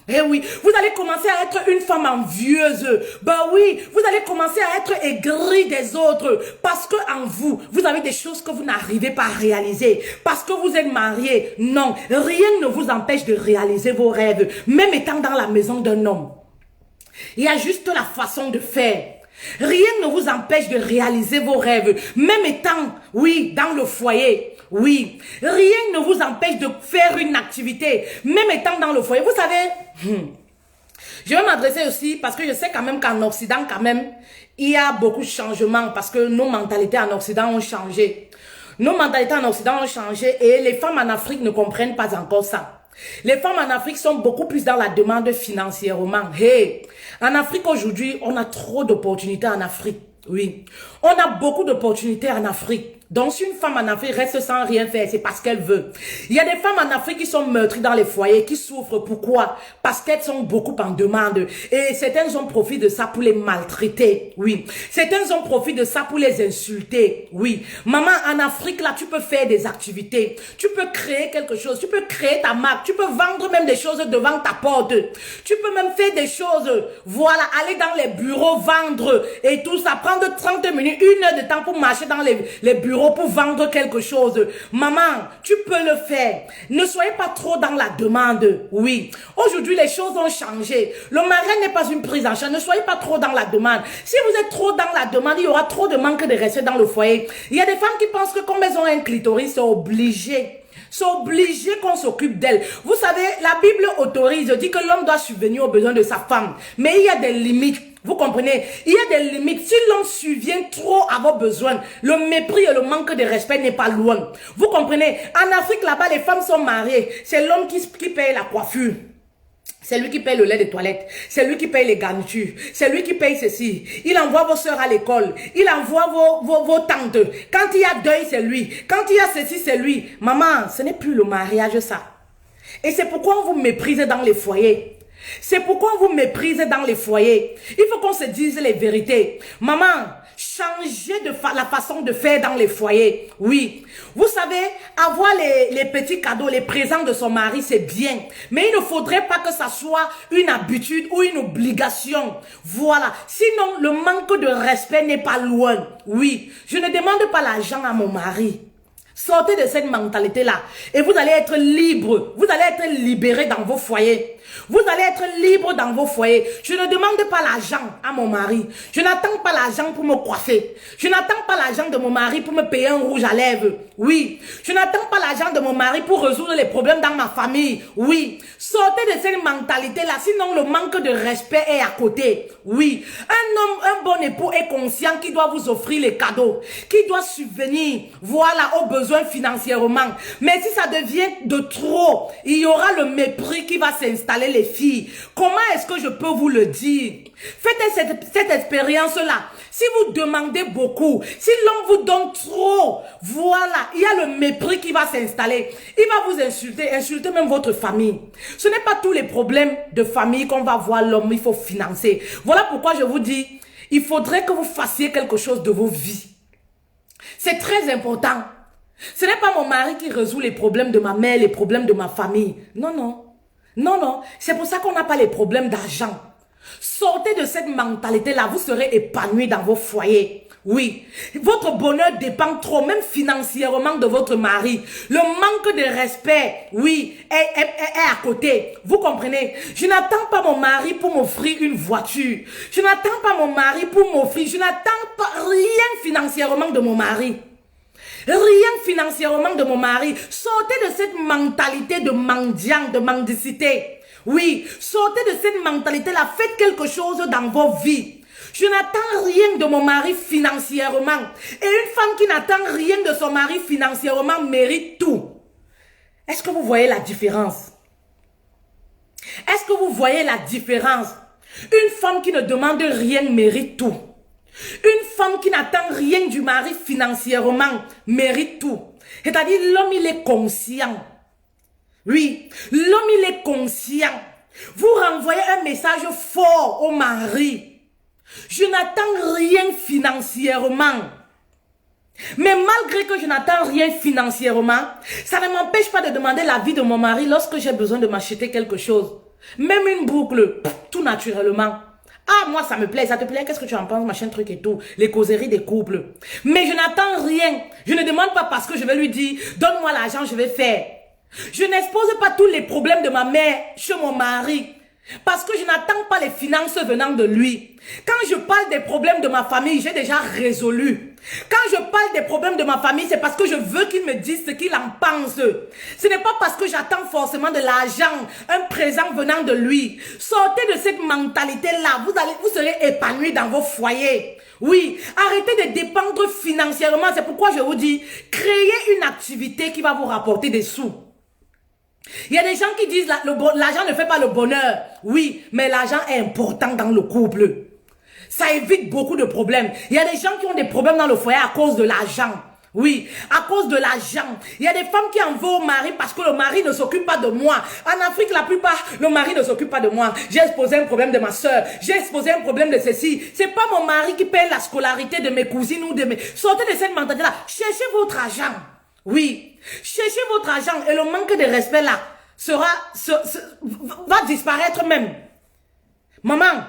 Eh oui, vous allez commencer à être une femme envieuse. Ben oui, vous allez commencer à être aigri des autres. Parce que en vous, vous avez des choses que vous n'arrivez pas à réaliser. Parce que vous êtes marié. Non, rien ne vous empêche de réaliser vos rêves. Même étant dans la maison d'un homme. Il y a juste la façon de faire. Rien ne vous empêche de réaliser vos rêves. Même étant, oui, dans le foyer. Oui, rien ne vous empêche de faire une activité, même étant dans le foyer. Vous savez, je vais m'adresser aussi parce que je sais quand même qu'en Occident, quand même, il y a beaucoup de changements parce que nos mentalités en Occident ont changé. Nos mentalités en Occident ont changé et les femmes en Afrique ne comprennent pas encore ça. Les femmes en Afrique sont beaucoup plus dans la demande financièrement. Hey, en Afrique aujourd'hui, on a trop d'opportunités en Afrique. Oui, on a beaucoup d'opportunités en Afrique. Donc, si une femme en Afrique reste sans rien faire, c'est parce qu'elle veut. Il y a des femmes en Afrique qui sont meurtries dans les foyers, qui souffrent. Pourquoi? Parce qu'elles sont beaucoup en demande. Et certains ont profit de ça pour les maltraiter. Oui. Certains ont profit de ça pour les insulter. Oui. Maman, en Afrique, là, tu peux faire des activités. Tu peux créer quelque chose. Tu peux créer ta marque. Tu peux vendre même des choses devant ta porte. Tu peux même faire des choses. Voilà, aller dans les bureaux, vendre et tout ça. Prendre 30 minutes, 1 heure de temps pour marcher dans les bureaux pour vendre quelque chose. Maman, tu peux le faire. Ne soyez pas trop dans la demande. Oui. Aujourd'hui, les choses ont changé. Le mariage n'est pas une prise en charge. Ne soyez pas trop dans la demande. Si vous êtes trop dans la demande, il y aura trop de manque de respect dans le foyer. Il y a des femmes qui pensent que comme elles ont un clitoris, c'est obligé. C'est obligé qu'on s'occupe d'elle. Vous savez, la Bible autorise, dit que l'homme doit subvenir aux besoins de sa femme. Mais il y a des limites. Vous comprenez? Il y a des limites. Si l'homme subvient trop à vos besoins, le mépris et le manque de respect n'est pas loin. Vous comprenez? En Afrique, là-bas, les femmes sont mariées. C'est l'homme qui paye la coiffure. C'est lui qui paye le lait de toilette. C'est lui qui paye les garnitures. C'est lui qui paye ceci. Il envoie vos soeurs à l'école. Il envoie vos tantes. Quand il y a deuil, c'est lui. Quand il y a ceci, c'est lui. Maman, ce n'est plus le mariage, ça. Et c'est pourquoi on vous méprise dans les foyers. C'est pourquoi on vous méprise dans les foyers. Il faut qu'on se dise les vérités. Maman, changez la façon de faire dans les foyers. Oui. Vous savez, avoir les petits cadeaux, les présents de son mari, c'est bien. Mais il ne faudrait pas que ça soit une habitude ou une obligation. Voilà. Sinon, le manque de respect n'est pas loin. Oui. Je ne demande pas l'argent à mon mari. Sortez de cette mentalité-là et vous allez être libre. Vous allez être libéré dans vos foyers. Vous allez être libre dans vos foyers. Je ne demande pas l'argent à mon mari. Je n'attends pas l'argent pour me coiffer. Je n'attends pas l'argent de mon mari pour me payer un rouge à lèvres. Oui. Je n'attends pas l'argent de mon mari pour résoudre les problèmes dans ma famille. Oui. Sortez de cette mentalité-là. Sinon, le manque de respect est à côté. Oui. Un homme, un bon époux est conscient qu'il doit vous offrir les cadeaux. Qu'il doit subvenir, voilà, aux besoins financièrement. Mais si ça devient de trop, il y aura le mépris qui va s'installer, les filles. Comment est-ce que je peux vous le dire? Faites cette expérience-là. Si vous demandez beaucoup, si l'homme vous donne trop, voilà, il y a le mépris qui va s'installer. Il va vous insulter même votre famille. Ce n'est pas tous les problèmes de famille qu'on va voir l'homme, il faut financer. Voilà pourquoi je vous dis, il faudrait que vous fassiez quelque chose de vos vies. C'est très important. Ce n'est pas mon mari qui résout les problèmes de ma mère, les problèmes de ma famille. Non, non. Non, non. C'est pour ça qu'on n'a pas les problèmes d'argent. Sortez de cette mentalité-là. Vous serez épanouis dans vos foyers. Oui, votre bonheur dépend trop, même financièrement, de votre mari. Le manque de respect, oui, est à côté. Vous comprenez? Je n'attends pas mon mari pour m'offrir une voiture. Je n'attends pas mon mari pour m'offrir. Je n'attends pas rien financièrement de mon mari. Rien financièrement de mon mari. Sortez de cette mentalité de mendiant, de mendicité. Oui, sortez de cette mentalité-là. Faites quelque chose dans vos vies. Je n'attends rien de mon mari financièrement. Et une femme qui n'attend rien de son mari financièrement mérite tout. Est-ce que vous voyez la différence? Est-ce que vous voyez la différence? Une femme qui ne demande rien mérite tout. Une femme qui n'attend rien du mari financièrement mérite tout. C'est-à-dire l'homme il est conscient. Oui, l'homme il est conscient. Vous renvoyez un message fort au mari. Je n'attends rien financièrement. Mais malgré que je n'attends rien financièrement, ça ne m'empêche pas de demander l'avis de mon mari lorsque j'ai besoin de m'acheter quelque chose. Même une boucle, tout naturellement. Ah, moi ça me plaît, ça te plaît, qu'est-ce que tu en penses, machin truc et tout. Les causeries des couples. Mais je n'attends rien. Je ne demande pas parce que je vais lui dire, donne-moi l'argent, je vais faire. Je n'expose pas tous les problèmes de ma mère chez mon mari. Parce que je n'attends pas les finances venant de lui. Quand je parle des problèmes de ma famille, j'ai déjà résolu. Quand je parle des problèmes de ma famille, c'est parce que je veux qu'il me dise ce qu'il en pense. Ce n'est pas parce que j'attends forcément de l'argent, un présent venant de lui. Sortez de cette mentalité-là. Vous serez épanouis dans vos foyers. Oui, arrêtez de dépendre financièrement. C'est pourquoi je vous dis, créez une activité qui va vous rapporter des sous. Il y a des gens qui disent l'argent ne fait pas le bonheur. Oui, mais l'argent est important dans le couple. Ça évite beaucoup de problèmes. Il y a des gens qui ont des problèmes dans le foyer à cause de l'argent. Oui, à cause de l'argent. Il y a des femmes qui en veulent au mari parce que le mari ne s'occupe pas de moi. En Afrique, la plupart, le mari ne s'occupe pas de moi. J'ai exposé un problème de ma soeur. J'ai exposé un problème de ceci. C'est pas mon mari qui paye la scolarité de mes cousines ou de mes... Sortez de cette mentalité-là. Cherchez votre argent. Oui, cherchez votre argent et le manque de respect là va disparaître même. Maman,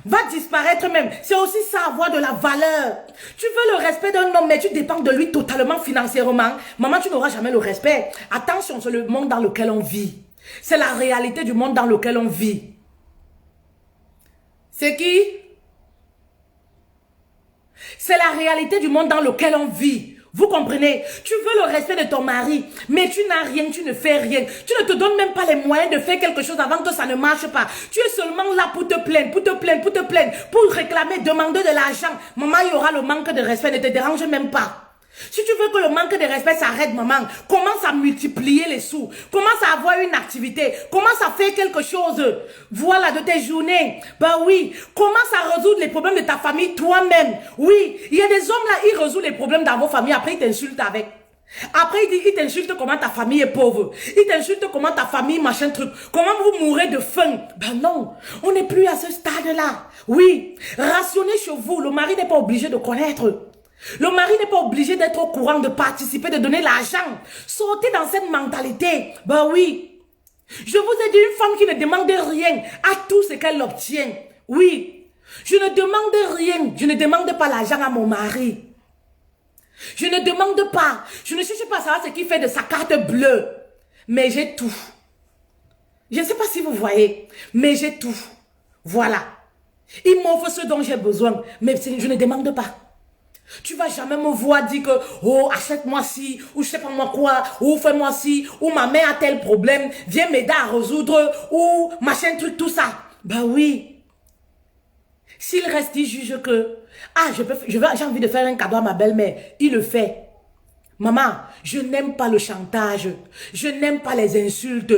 va disparaître même. C'est aussi ça, avoir de la valeur. Tu veux le respect d'un homme, mais tu dépends de lui totalement financièrement. Maman, tu n'auras jamais le respect. Attention, c'est le monde dans lequel on vit. C'est la réalité du monde dans lequel on vit. C'est qui? C'est la réalité du monde dans lequel on vit. Vous comprenez? Tu veux le respect de ton mari, mais tu n'as rien, tu ne fais rien. Tu ne te donnes même pas les moyens de faire quelque chose avant que ça ne marche pas. Tu es seulement là pour te plaindre, pour réclamer, demander de l'argent. Maman, il y aura le manque de respect, ne te dérange même pas. Si tu veux que le manque de respect s'arrête, maman, commence à multiplier les sous. Commence à avoir une activité. Commence à faire quelque chose. Voilà, de tes journées. Bah oui. Commence à résoudre les problèmes de ta famille toi-même. Oui. Il y a des hommes là, ils résolvent les problèmes dans vos familles. Après, ils t'insultent avec. Après, ils t'insultent comment ta famille est pauvre. Ils t'insultent comment ta famille, machin truc. Comment vous mourrez de faim. Ben non. On n'est plus à ce stade-là. Oui. Rationnez chez vous. Le mari n'est pas obligé de connaître. Le mari n'est pas obligé d'être au courant, de participer, de donner l'argent. Sortez dans cette mentalité. Ben oui. Je vous ai dit, une femme qui ne demande rien à tout ce qu'elle obtient. Oui. Je ne demande rien. Je ne demande pas l'argent à mon mari. Je ne demande pas. Je ne cherche pas à savoir ce qu'il fait de sa carte bleue. Mais j'ai tout. Je ne sais pas si vous voyez. Mais j'ai tout. Voilà. Il m'offre ce dont j'ai besoin. Mais je ne demande pas. Tu vas jamais me voir dire que, oh, achète-moi ci, ou je sais pas moi quoi, ou fais-moi ci, ou ma mère a tel problème, viens m'aider à résoudre, ou machin truc, tout ça. Ben oui. S'il reste, il juge que, ah, j'ai envie de faire un cadeau à ma belle-mère, il le fait. Maman, je n'aime pas le chantage, je n'aime pas les insultes.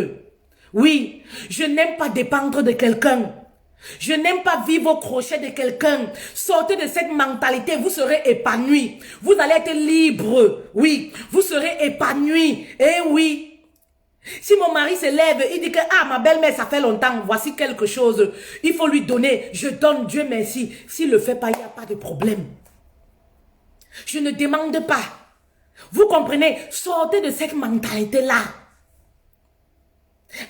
Oui, je n'aime pas dépendre de quelqu'un. Je n'aime pas vivre au crochet de quelqu'un. Sortez de cette mentalité, vous serez épanoui. Vous allez être libre. Oui, vous serez épanoui. Eh oui. Si mon mari se lève, il dit que, ah, ma belle-mère, ça fait longtemps, voici quelque chose. Il faut lui donner, je donne, Dieu merci. S'il ne le fait pas, il n'y a pas de problème. Je ne demande pas. Vous comprenez? Sortez de cette mentalité-là.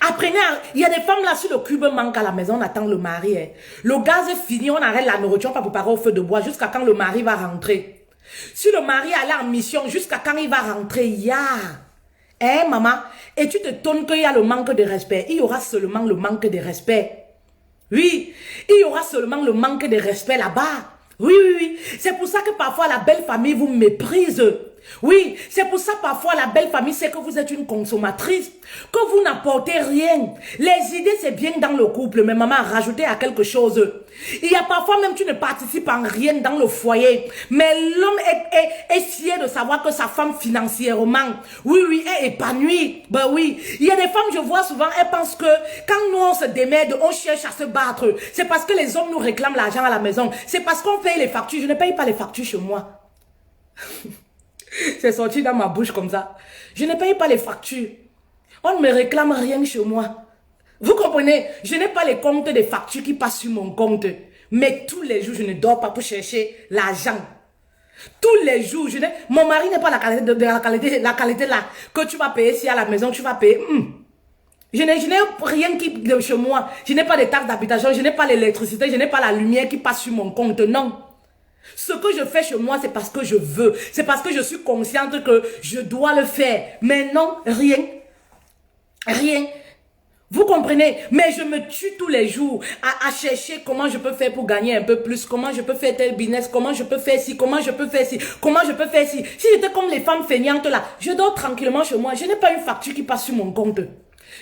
Apprenez, il y a des femmes là, si le cube manque à la maison, on attend le mari. Hein. Le gaz est fini, on arrête la nourriture, on va préparer au feu de bois jusqu'à quand le mari va rentrer. Si le mari allait en mission, jusqu'à quand il va rentrer, Hein, maman? Et tu te tonnes qu'il y a le manque de respect. Il y aura seulement le manque de respect. Oui, il y aura seulement le manque de respect là-bas. Oui, oui, oui. C'est pour ça que parfois la belle famille vous méprise. Oui, c'est pour ça parfois la belle famille sait que vous êtes une consommatrice, que vous n'apportez rien. Les idées c'est bien dans le couple, mais maman, rajoutez à quelque chose. Il y a parfois même tu ne participes en rien dans le foyer, mais l'homme est fier de savoir que sa femme financièrement, oui, oui, est épanouie. Ben oui, il y a des femmes, je vois souvent, elles pensent que quand nous on se démerde, on cherche à se battre. C'est parce que les hommes nous réclament l'argent à la maison. C'est parce qu'on paye les factures. Je ne paye pas les factures chez moi. C'est sorti dans ma bouche comme ça. Je ne paye pas les factures. On ne me réclame rien chez moi. Vous comprenez? Je n'ai pas les comptes des factures qui passent sur mon compte. Mais tous les jours, je ne dors pas pour chercher l'argent. Tous les jours, mon mari n'est pas la qualité là. Que tu vas payer si à la maison, tu vas payer. Je n'ai rien qui de chez moi. Je n'ai pas de taxes d'habitation, je n'ai pas l'électricité, je n'ai pas la lumière qui passe sur mon compte. Non. Ce que je fais chez moi, c'est parce que je veux. C'est parce que je suis consciente que je dois le faire. Mais non, rien. Rien. Vous comprenez? Mais je me tue tous les jours à chercher comment je peux faire pour gagner un peu plus. Comment je peux faire tel business. Comment je peux faire ci. Comment je peux faire ci. Comment je peux faire ci. Si j'étais comme les femmes feignantes là, je dors tranquillement chez moi. Je n'ai pas une facture qui passe sur mon compte.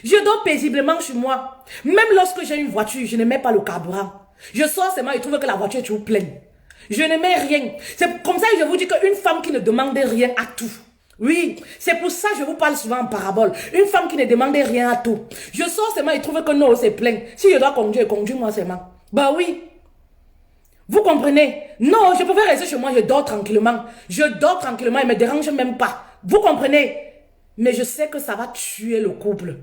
Je dors paisiblement chez moi. Même lorsque j'ai une voiture, je ne mets pas le carburant. Je sors seulement et trouve que la voiture est toujours pleine. Je ne mets rien. C'est comme ça que je vous dis qu'une femme qui ne demande rien à tout. Oui, c'est pour ça que je vous parle souvent en parabole. Une femme qui ne demande rien à tout. Je sors seulement et trouve que non, c'est plein. Si je dois conduire, conduis-moi seulement. Bah oui. Vous comprenez? Non, je préfère rester chez moi, je dors tranquillement. Je dors tranquillement et ne me dérange même pas. Vous comprenez? Mais je sais que ça va tuer le couple.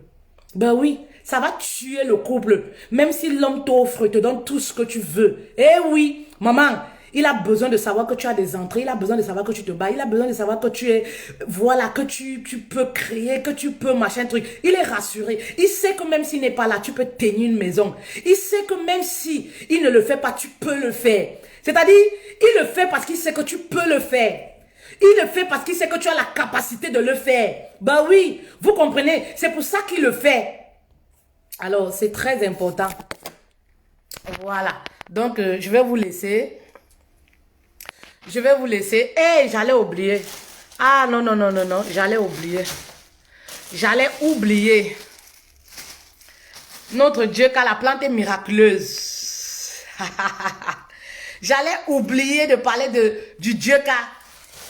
Ben oui, ça va tuer le couple. Même si l'homme t'offre, te donne tout ce que tu veux. Eh oui, maman, il a besoin de savoir que tu as des entrées, il a besoin de savoir que tu te bats, il a besoin de savoir que tu es, voilà, que tu peux créer, que tu peux machin truc. Il est rassuré. Il sait que même s'il n'est pas là, tu peux tenir une maison. Il sait que même si il ne le fait pas, tu peux le faire. C'est-à-dire, il le fait parce qu'il sait que tu peux le faire. Il le fait parce qu'il sait que tu as la capacité de le faire. Ben oui, vous comprenez, c'est pour ça qu'il le fait. Alors, c'est très important. Voilà. Donc, je vais vous laisser. Je vais vous laisser. Eh, j'allais oublier. Ah, non, non, non, non, non. J'allais oublier. J'allais oublier. Notre Dieu, car la plante est miraculeuse. J'allais oublier de parler du Dieu, car...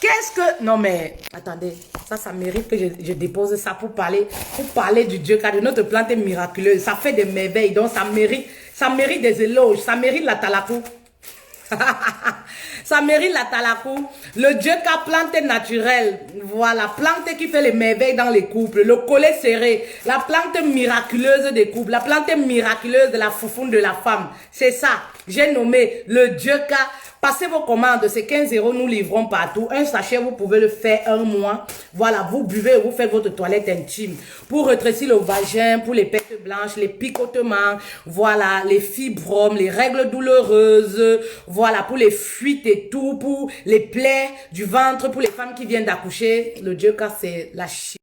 Qu'est-ce que... Non, mais... Attendez. Ça mérite que je dépose ça pour parler du Dieu, car de notre plante est miraculeuse. Ça fait des merveilles. Donc, ça mérite des éloges. Ça mérite la talakou. Ça mérite la talakou. Le Dieu qui a plante naturelle. Voilà, plante qui fait les merveilles dans les couples. Le collet serré. La plante miraculeuse des couples. La plante miraculeuse de la foufoune de la femme. C'est ça. J'ai nommé le Dieu qui a... Passez vos commandes, c'est 15 €, nous livrons partout. Un sachet, vous pouvez le faire un mois. Voilà, vous buvez, vous faites votre toilette intime. Pour rétrécir le vagin, pour les pertes blanches, les picotements, voilà, les fibromes, les règles douloureuses, voilà, pour les fuites et tout, pour les plaies du ventre, pour les femmes qui viennent d'accoucher. Le Dieu car c'est la